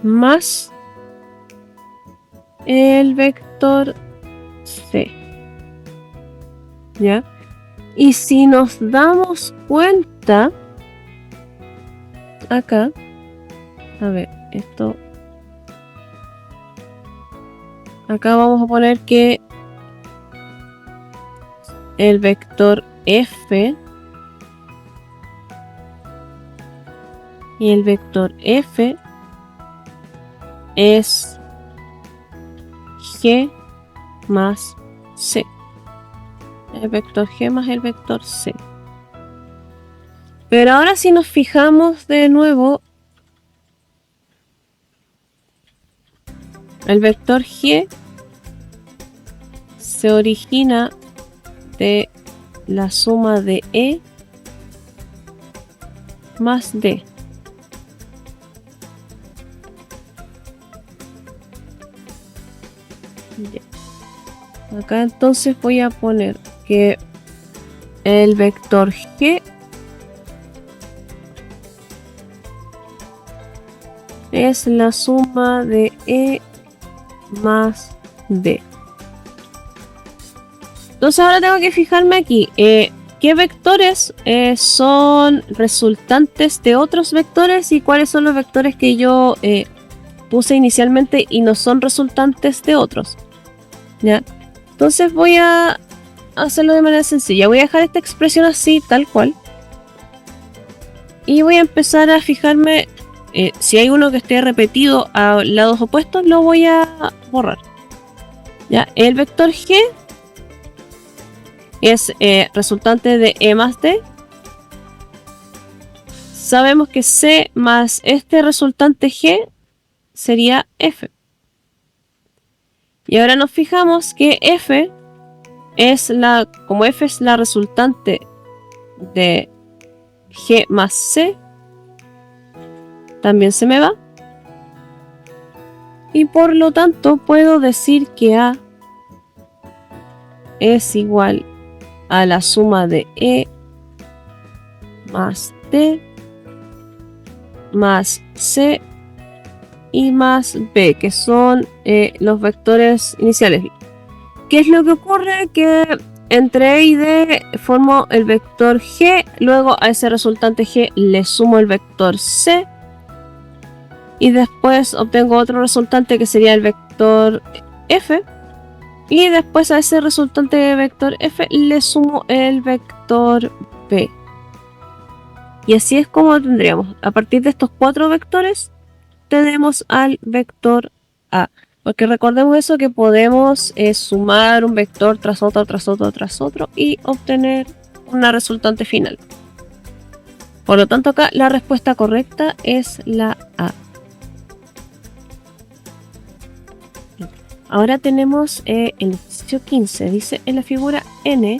más el vector C. ¿Ya? Y si nos damos cuenta acá, a ver, esto acá vamos a poner que el vector F y el vector F es G más C. el vector G más el vector C. Pero ahora si nos fijamos de nuevo, el vector G se origina de la suma de E más D. Ya. Acá entonces voy a poner que el vector G es la suma de E más D. Entonces ahora tengo que fijarme aquí, qué vectores son resultantes de otros vectores y cuáles son los vectores que yo puse inicialmente y no son resultantes de otros. ¿Ya? Entonces voy a hacerlo de manera sencilla. Voy a dejar esta expresión así, tal cual. Y voy a empezar a fijarme si hay uno que esté repetido a lados opuestos, lo voy a borrar. ¿Ya? El vector G es resultante de E más D. Sabemos que C más este resultante G sería F. Y ahora nos fijamos que F es como F es la resultante de G más C, también se me va. Y por lo tanto puedo decir que A es igual a la suma de E más D más C y más B, que son los vectores iniciales. ¿Qué es lo que ocurre? Que entre E y D formo el vector G, luego a ese resultante G le sumo el vector C y después obtengo otro resultante que sería el vector F. Y después a ese resultante de vector F le sumo el vector B. Y así es como tendríamos. A partir de estos 4 vectores tenemos al vector A. Porque recordemos eso, que podemos sumar un vector tras otro, tras otro, tras otro y obtener una resultante final. Por lo tanto acá la respuesta correcta es la A. Ahora tenemos el ejercicio 15. Dice en la figura N,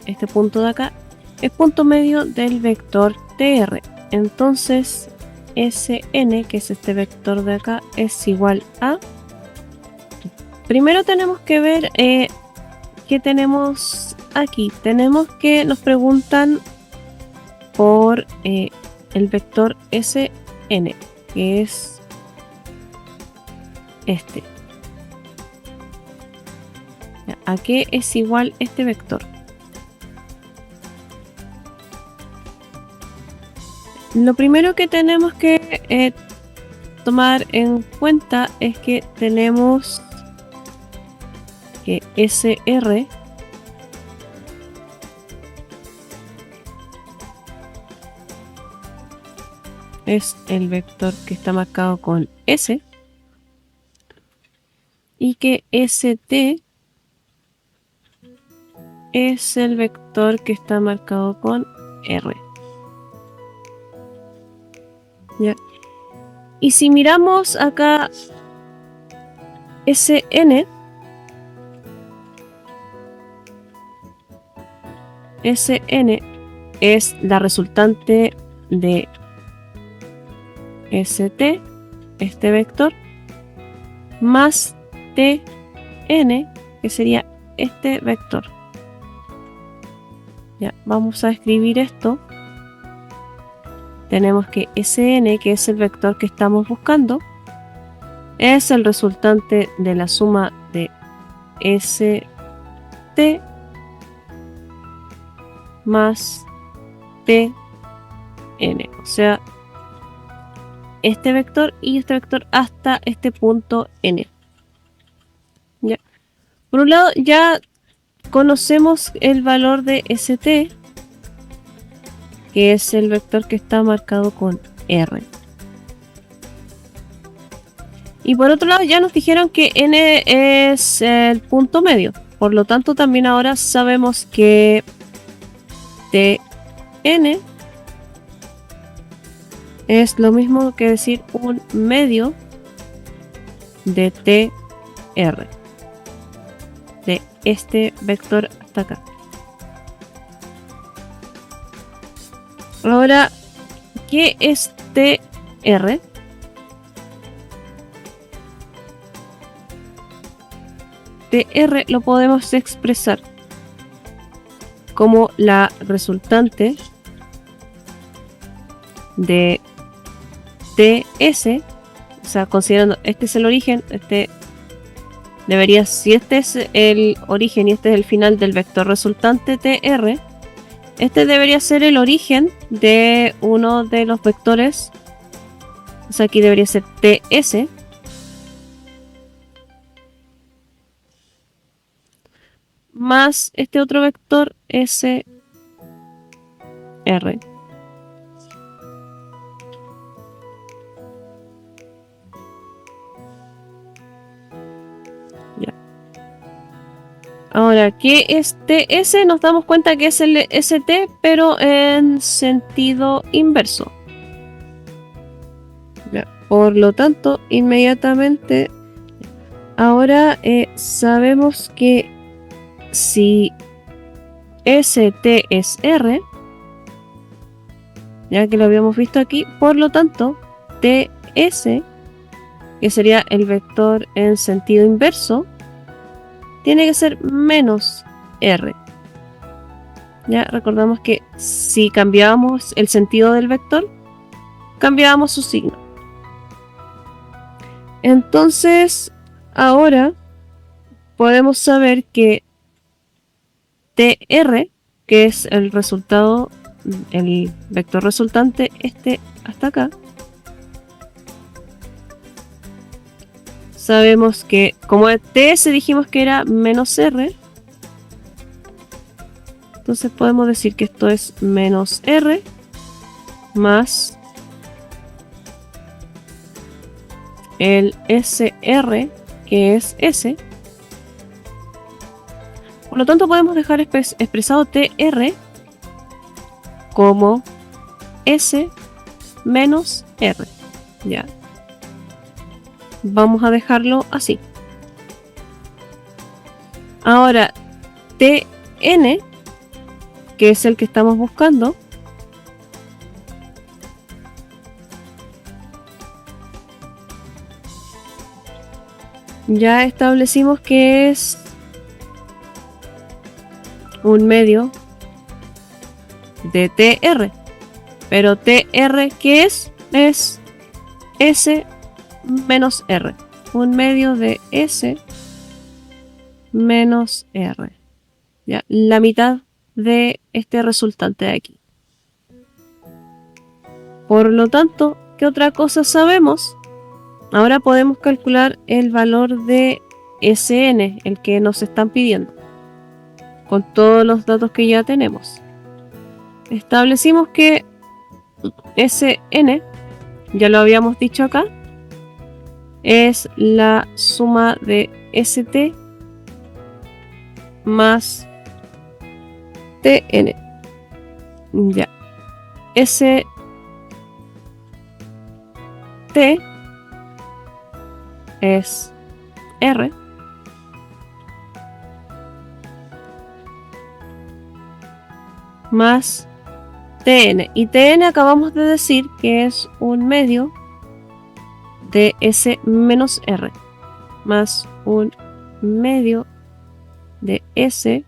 este punto de acá, es punto medio del vector TR. Entonces Sn, que es este vector de acá, es igual a... Primero tenemos que ver qué tenemos aquí. Tenemos que nos preguntan por el vector Sn, que es este. ¿A qué es igual este vector? Lo primero que tenemos que tomar en cuenta es que tenemos que SR es el vector que está marcado con S y que ST es el vector que está marcado con R. ¿Ya? Y si miramos acá Sn, Sn es la resultante de St, este vector, más Tn, que sería este vector. Ya, vamos a escribir esto. Tenemos que Sn, que es el vector que estamos buscando, es el resultante de la suma de St más Tn, o sea, este vector y este vector hasta este punto n. ¿Ya? Por un lado, ya conocemos el valor de St, que es el vector que está marcado con R. Y por otro lado, ya nos dijeron que n es el punto medio. por lo tanto también ahora sabemos que Tn es lo mismo que decir un medio de Tr, de este vector hasta acá. Ahora, ¿qué es Tr? Tr lo podemos expresar como la resultante de Ts, o sea, considerando este es el origen, este debería, si este es el origen y este es el final del vector resultante Tr, este debería ser el origen de uno de los vectores, o sea, aquí debería ser Ts, más este otro vector Sr. Ya. Ahora, ¿qué es Ts? Nos damos cuenta que es el St, pero en sentido inverso. Ya. Por lo tanto, inmediatamente, ahora sabemos que si St es R, ya que lo habíamos visto aquí, por lo tanto, Ts, que sería el vector en sentido inverso, tiene que ser menos R. Ya recordamos que si cambiábamos el sentido del vector, cambiábamos su signo. Entonces, ahora podemos saber que Tr, que es el resultado, el vector resultante, este hasta acá, sabemos que como Ts dijimos que era menos R, entonces podemos decir que esto es menos R más el Sr, que es S. Por lo tanto podemos dejar expresado Tr como S menos R. Ya. Vamos a dejarlo así. Ahora, Tn, que es el que estamos buscando, ya establecimos que es un medio de Tr. Pero Tr, ¿qué es? Es S menos R. Un medio de S menos R. Ya, la mitad de este resultante de aquí. Por lo tanto, ¿qué otra cosa sabemos? Ahora podemos calcular el valor de Sn, el que nos están pidiendo, con todos los datos que ya tenemos. Establecimos que Sn, ya lo habíamos dicho acá, es la suma de St más Tn. Ya. St es R más Tn. Y Tn acabamos de decir que es un medio de S menos R más un medio de S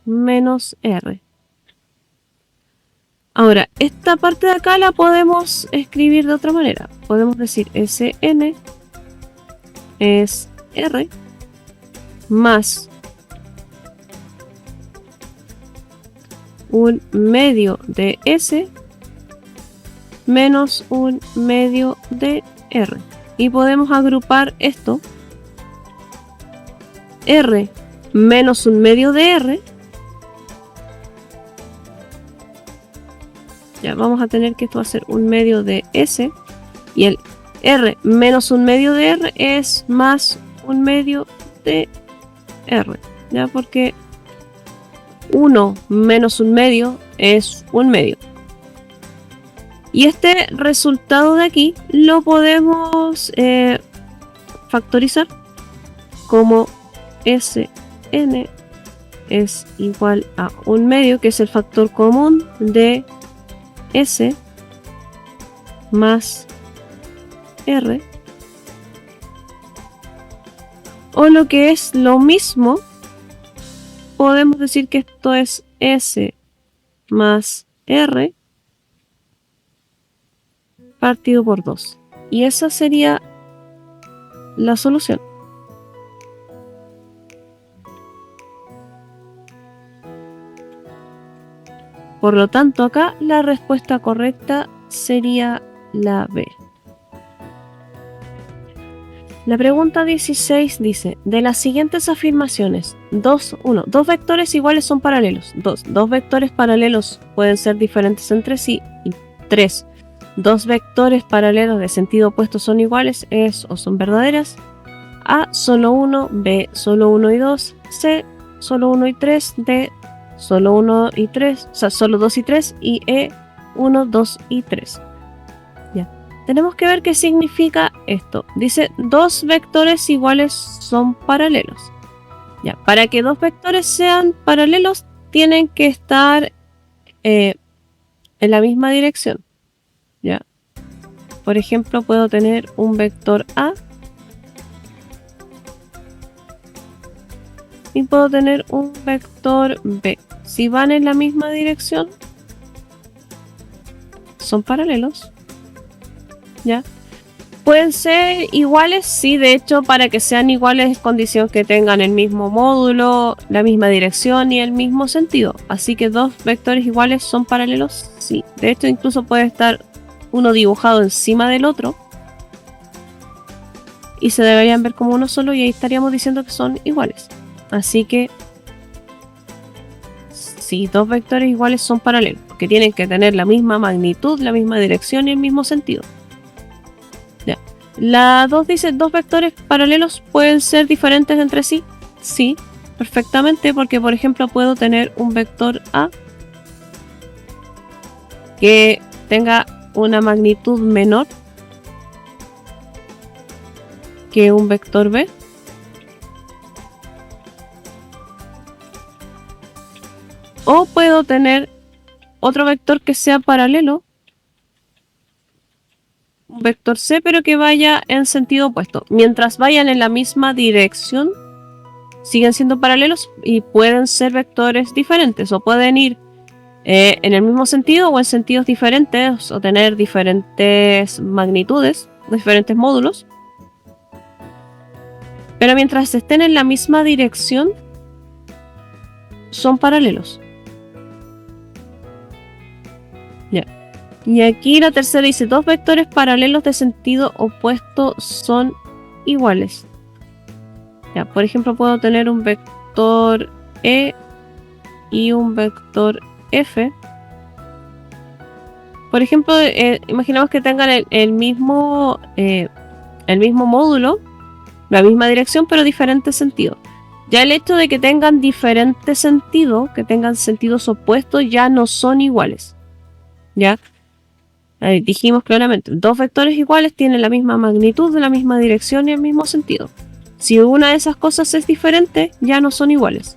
menos R. Ahora, esta parte de acá la podemos escribir de otra manera. Podemos decir Sn es R más un medio de S menos un medio de R. Y podemos agrupar esto. R menos un medio de R. Ya vamos a tener que esto va a ser un medio de S. Y el R menos un medio de R es más un medio de R. ya, porque 1 menos un medio es un medio. Y este resultado de aquí lo podemos factorizar como Sn es igual a un medio, que es el factor común de S más R. O lo que es lo mismo, podemos decir que esto es S más R partido por 2. Y esa sería la solución. Por lo tanto, acá la respuesta correcta sería la B. La pregunta 16 dice, de las siguientes afirmaciones, 1. Dos vectores iguales son paralelos. 2. Dos vectores paralelos pueden ser diferentes entre sí. Y 3. Dos vectores paralelos de sentido opuesto son iguales, es o son verdaderas. A, solo 1. B, solo 1 y 2. C, solo 1 y 3. D, solo 1 y 3. O sea, solo 2 y 3. Y E, 1, 2 y 3. Ya. Tenemos que ver qué significa esto. Dice, dos vectores iguales son paralelos. Ya. Para que dos vectores sean paralelos, tienen que estar en la misma dirección. ¿Ya? Por ejemplo, puedo tener un vector A y puedo tener un vector B. Si van en la misma dirección, son paralelos. ¿Ya? Pueden ser iguales, sí, de hecho, para que sean iguales es condición que tengan el mismo módulo, la misma dirección y el mismo sentido. Así que dos vectores iguales son paralelos, sí. De hecho, incluso puede estar uno dibujado encima del otro y se deberían ver como uno solo, y ahí estaríamos diciendo que son iguales. Así que sí, dos vectores iguales son paralelos, porque tienen que tener la misma magnitud, la misma dirección y el mismo sentido. Ya. La 2 dice, dos vectores paralelos pueden ser diferentes entre sí. Sí, perfectamente, porque por ejemplo puedo tener un vector A que tenga una magnitud menor que un vector B. O puedo tener otro vector que sea paralelo, un vector C, pero que vaya en sentido opuesto. Mientras vayan en la misma dirección, siguen siendo paralelos y pueden ser vectores diferentes, o pueden ir en el mismo sentido o en sentidos diferentes, o tener diferentes magnitudes, diferentes módulos. Pero mientras estén en la misma dirección, son paralelos. Ya. Y aquí la tercera dice, dos vectores paralelos de sentido opuesto son iguales. Ya, por ejemplo, puedo tener un vector E y un vector F. Por ejemplo, imaginemos que tengan el mismo módulo, la misma dirección, pero diferente sentido. Ya el hecho de que tengan diferente sentido, que tengan sentidos opuestos, ya no son iguales. ¿Ya? Ahí dijimos claramente, dos vectores iguales tienen la misma magnitud, la misma dirección y el mismo sentido. Si una de esas cosas es diferente, ya no son iguales.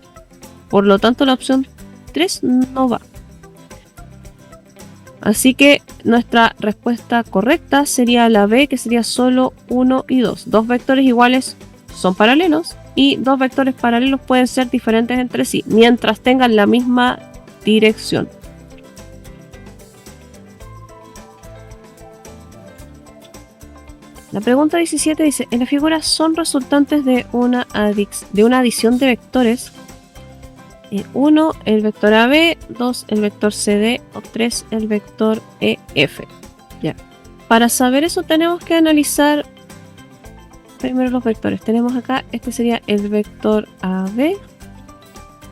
Por lo tanto, la opción 3 no va. Así que nuestra respuesta correcta sería la B, que sería solo 1 y 2. Dos vectores iguales son paralelos y dos vectores paralelos pueden ser diferentes entre sí, mientras tengan la misma dirección. La pregunta 17 dice, en la figura son resultantes de una adición de vectores. 1, el vector AB, 2, el vector CD, o 3, el vector EF. Ya. Para saber eso tenemos que analizar primero los vectores. Tenemos acá, este sería el vector AB,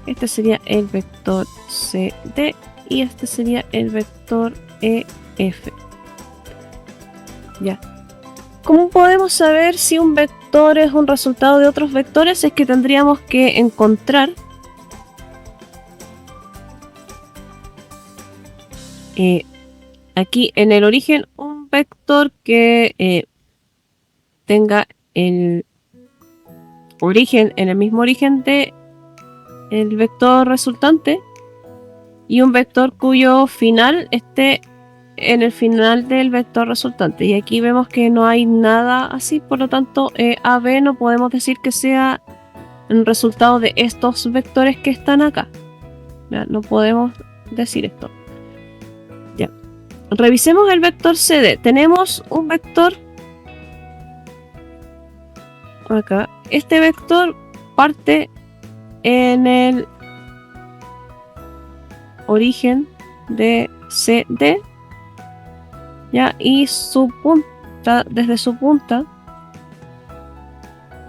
este sería el vector CD y este sería el vector EF. Ya. ¿Cómo podemos saber si un vector es un resultado de otros vectores? Es que tendríamos que encontrar aquí en el origen un vector que tenga el origen en el mismo origen de el vector resultante y un vector cuyo final esté en el final del vector resultante. Y aquí vemos que no hay nada así, por lo tanto AB no podemos decir que sea el resultado de estos vectores que están acá. Ya, no podemos decir esto. Ya. Revisemos el vector CD. Tenemos un vector acá. Este vector parte en el origen de CD, ¿ya? Y su punta, desde su punta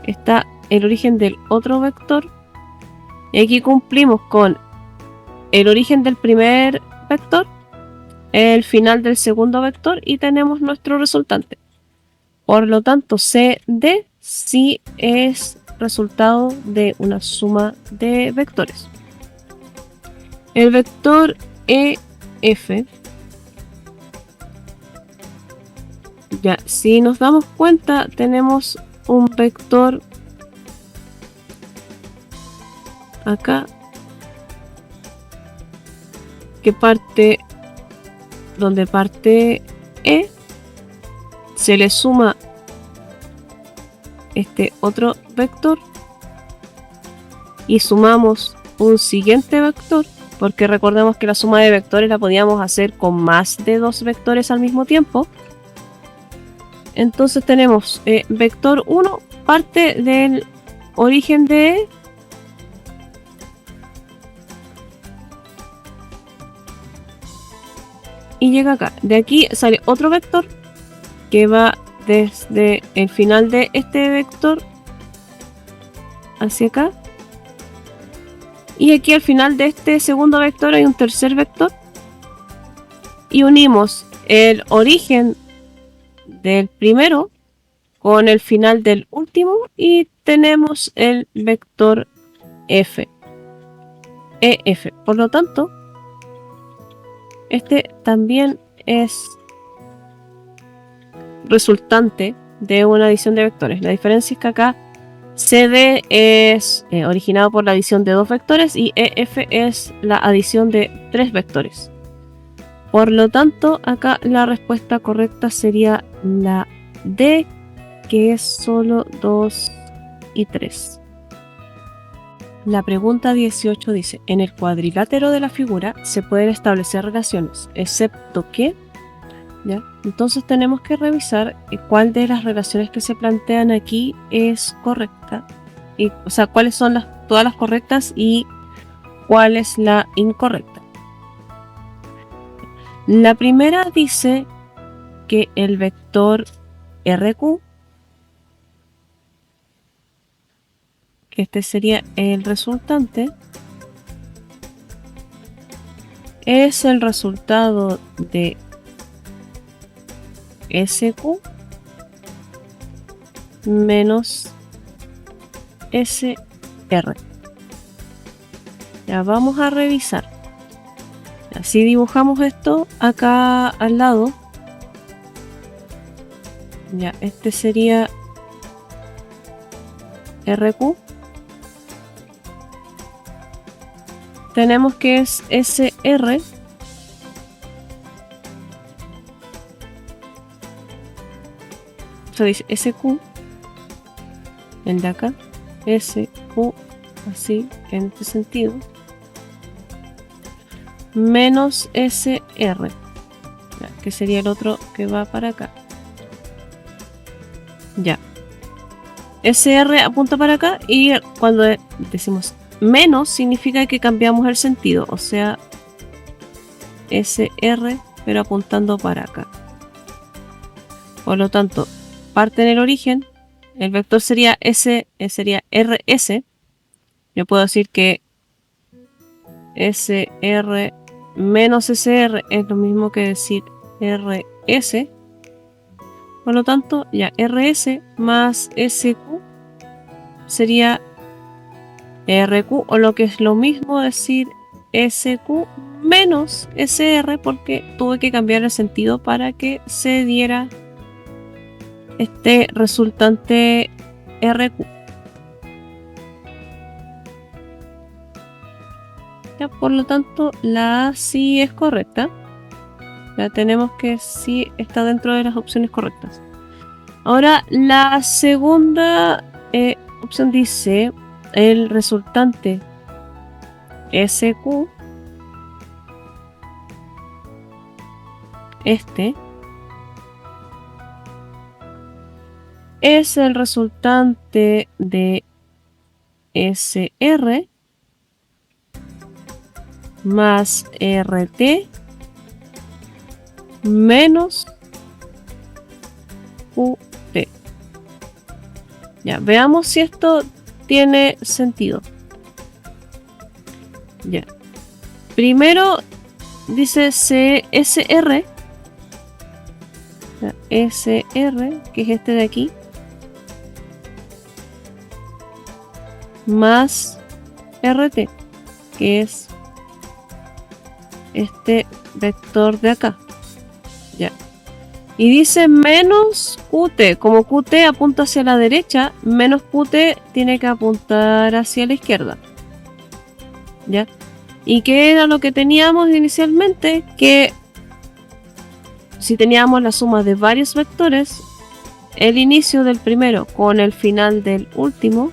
está el origen del otro vector. Y aquí cumplimos con el origen del primer vector, el final del segundo vector y tenemos nuestro resultante. Por lo tanto, CD sí es resultado de una suma de vectores. El vector EF, ya, si nos damos cuenta, tenemos un vector acá que parte donde parte E, se le suma este otro vector y sumamos un siguiente vector, porque recordemos que la suma de vectores la podíamos hacer con más de dos vectores al mismo tiempo. Entonces tenemos vector 1 parte del origen de E y llega acá. De aquí sale otro vector que va desde el final de este vector hacia acá. Y aquí al final de este segundo vector hay un tercer vector. Y unimos el origen del primero con el final del último y tenemos el vector F. EF. Por lo tanto, este también es resultante de una adición de vectores. La diferencia es que acá CD es originado por la adición de dos vectores y EF es la adición de tres vectores. Por lo tanto, acá la respuesta correcta sería la D, que es solo 2 y 3. La pregunta 18 dice: en el cuadrilátero de la figura se pueden establecer relaciones, excepto que... ¿Ya? Entonces tenemos que revisar cuál de las relaciones que se plantean aquí es correcta. O sea, cuáles son todas las correctas y cuál es la incorrecta. La primera dice que el vector RQ, que este sería el resultante, es el resultado de SQ menos SR. Ya vamos a revisar. Así dibujamos esto acá al lado. Ya, este sería RQ. Tenemos que es SR. Se dice SQ. El de acá. SQ. Así, en este sentido. Menos SR. Ya, que sería el otro que va para acá. Ya. SR apunta para acá y cuando decimos menos significa que cambiamos el sentido, o sea, SR pero apuntando para acá. Por lo tanto, parte en el origen, el vector sería sería RS. Yo puedo decir que SR menos SR es lo mismo que decir RS. Por lo tanto, ya RS más SQ sería RQ, o lo que es lo mismo decir SQ menos SR, porque tuve que cambiar el sentido para que se diera este resultante RQ. Ya, por lo tanto, la A sí es correcta. Ya tenemos que sí está dentro de las opciones correctas. Ahora, la segunda opción dice el resultante SQ, este, es el resultante de SR más RT menos QT. Ya, veamos si esto tiene sentido. Ya. Primero dice CSR. SR, que es este de aquí, más RT, que es este vector de acá. Ya. Y dice menos QT. Como QT apunta hacia la derecha, menos QT tiene que apuntar hacia la izquierda. ¿Ya? ¿Y qué era lo que teníamos inicialmente? Que si teníamos la suma de varios vectores, el inicio del primero con el final del último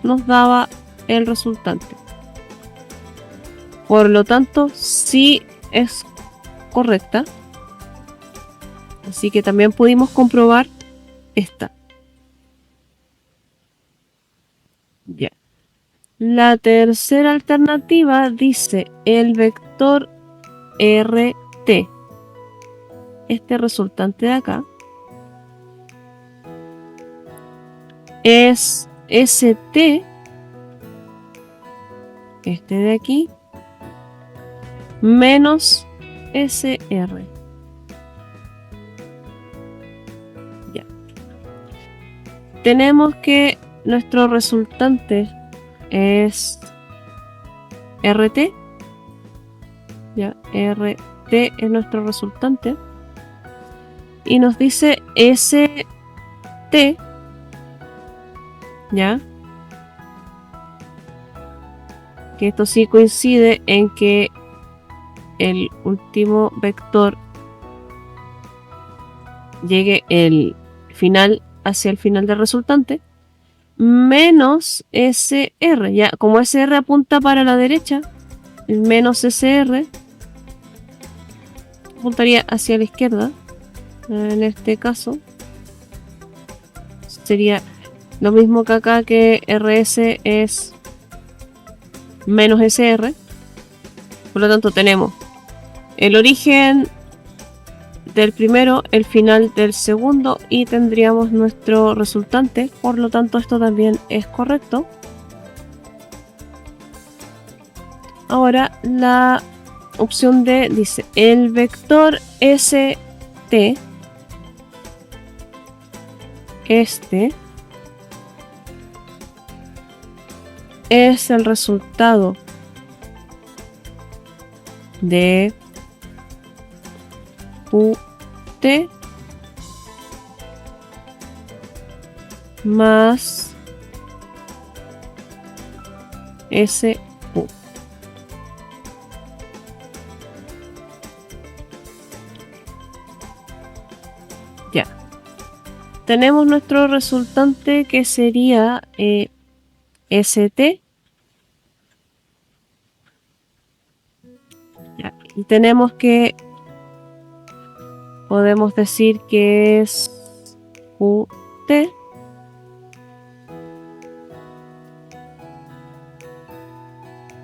nos daba el resultante. Por lo tanto, sí es correcta. Así que también pudimos comprobar esta. Ya. La tercera alternativa dice el vector RT, este resultante de acá, es ST, este de aquí, menos SR. Ya. Tenemos que nuestro resultante es RT. Ya, RT es nuestro resultante. Y nos dice ST. Ya. Que esto sí coincide en que el último vector llegue el final hacia el final del resultante, menos SR. Ya, como SR apunta para la derecha, el menos SR apuntaría hacia la izquierda. En este caso sería lo mismo que acá, que RS es menos SR. Por lo tanto tenemos el origen del primero, el final del segundo, y tendríamos nuestro resultante. Por lo tanto, esto también es correcto. Ahora la opción D dice el vector ST, este, es el resultado de QT más SQ. Ya. Tenemos nuestro resultante, que sería ST. Ya. Y tenemos que, podemos decir que es QT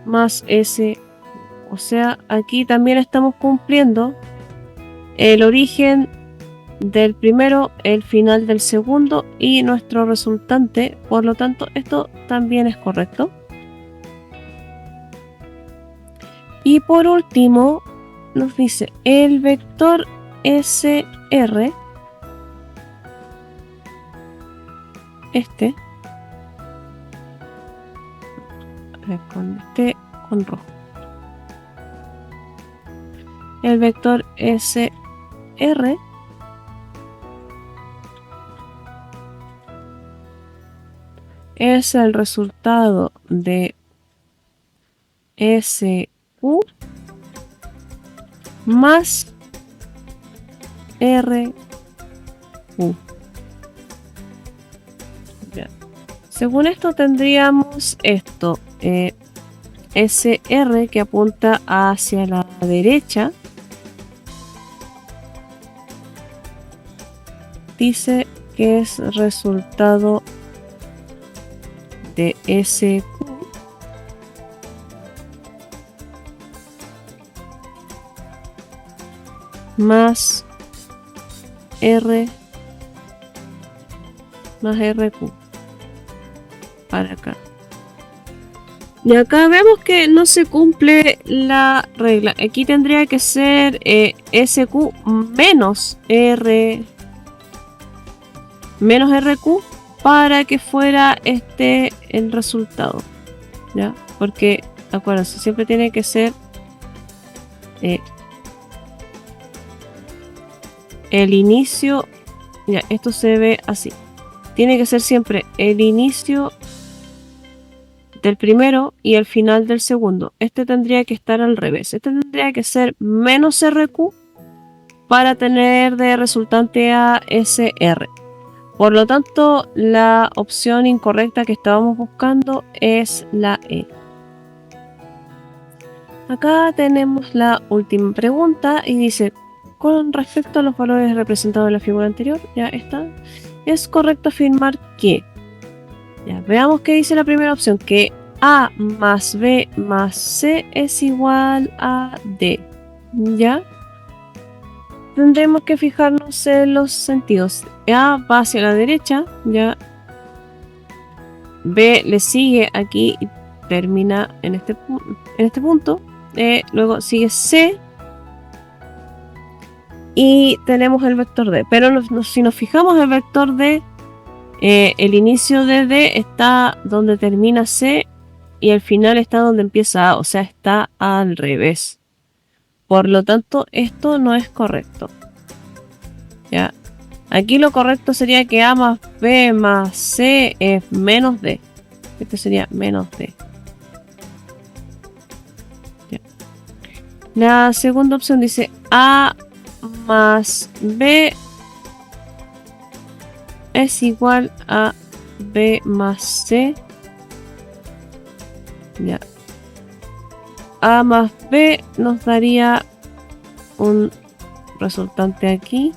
más S. O sea, aquí también estamos cumpliendo el origen del primero, el final del segundo y nuestro resultante. Por lo tanto, esto también es correcto. Y por último, nos dice el vector SR, con rojo. El vector SR es el resultado de SQ más RQ. Ya. Según esto tendríamos esto, SR que apunta hacia la derecha, dice que es resultado de SQ más RQ para acá. Y acá vemos que no se cumple la regla. Aquí tendría que ser SQ menos RQ para que fuera el resultado, ¿ya? Porque, acuérdense, siempre tiene que ser el inicio. Ya, esto se ve así. Tiene que ser siempre el inicio del primero y el final del segundo. Este tendría que estar al revés. Este tendría que ser menos RQ para tener de resultante a SR. Por lo tanto, la opción incorrecta que estábamos buscando es la E. Acá tenemos la última pregunta y dice, con respecto a los valores representados en la figura anterior, ya está, es correcto afirmar que, ya veamos qué dice la primera opción, que A más B más C es igual a D, ¿ya? Tendremos que fijarnos en los sentidos. A va hacia la derecha, ya. B le sigue aquí y termina en este punto. Luego sigue C. Y tenemos el vector D. Pero si nos fijamos el vector D, el inicio de D está donde termina C y el final está donde empieza A. O sea, está al revés. Por lo tanto, esto no es correcto. ¿Ya? Aquí lo correcto sería que A más B más C es menos D. Este sería menos D. ¿Ya? La segunda opción dice A más B es igual a B más C. Ya. A más B nos daría un resultante aquí.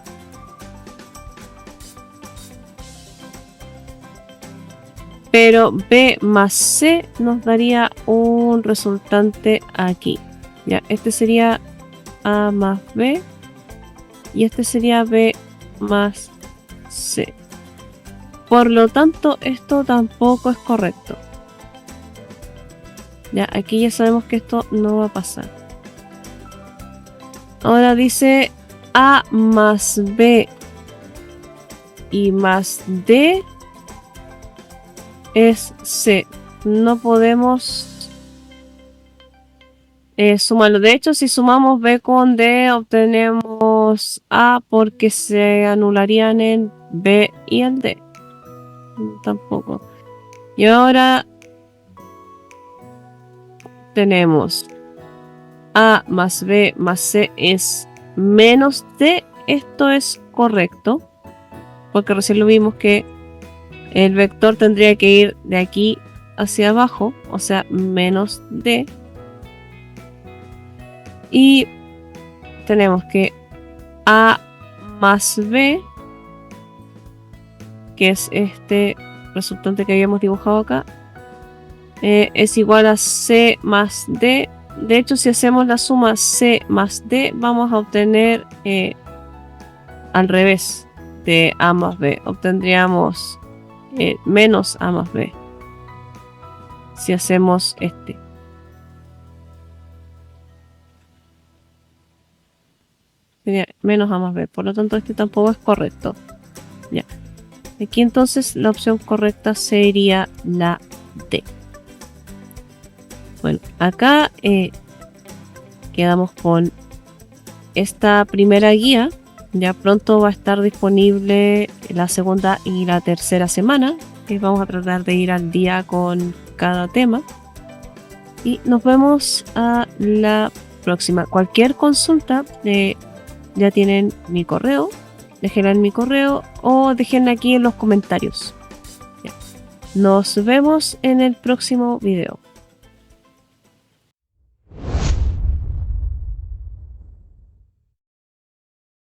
Pero B más C nos daría un resultante aquí. Ya, este sería A más B. Y este sería B más C. Por lo tanto, esto tampoco es correcto. Ya, aquí ya sabemos que esto no va a pasar. Ahora dice A más B y más D es C. No podemos sumarlo. De hecho, si sumamos B con D, obtenemos A porque se anularían en B y el D. Tampoco. Y ahora tenemos A más B más C es menos D. Esto es correcto, porque recién lo vimos que el vector tendría que ir de aquí hacia abajo, o sea, menos D. Y tenemos que A más B, que es este resultante que habíamos dibujado acá, es igual a C más D. De hecho, si hacemos la suma C más D, vamos a obtener al revés de A más B. Obtendríamos menos A más B si hacemos este. Tenía menos A más B, por lo tanto este tampoco es correcto. Ya. Aquí entonces la opción correcta sería la D. Bueno, acá quedamos con esta primera guía. Ya pronto va a estar disponible la segunda y la tercera semana, que vamos a tratar de ir al día con cada tema. Y nos vemos a la próxima. Cualquier consulta, ya tienen mi correo. Déjenla en mi correo o déjenla aquí en los comentarios. Ya. Nos vemos en el próximo video.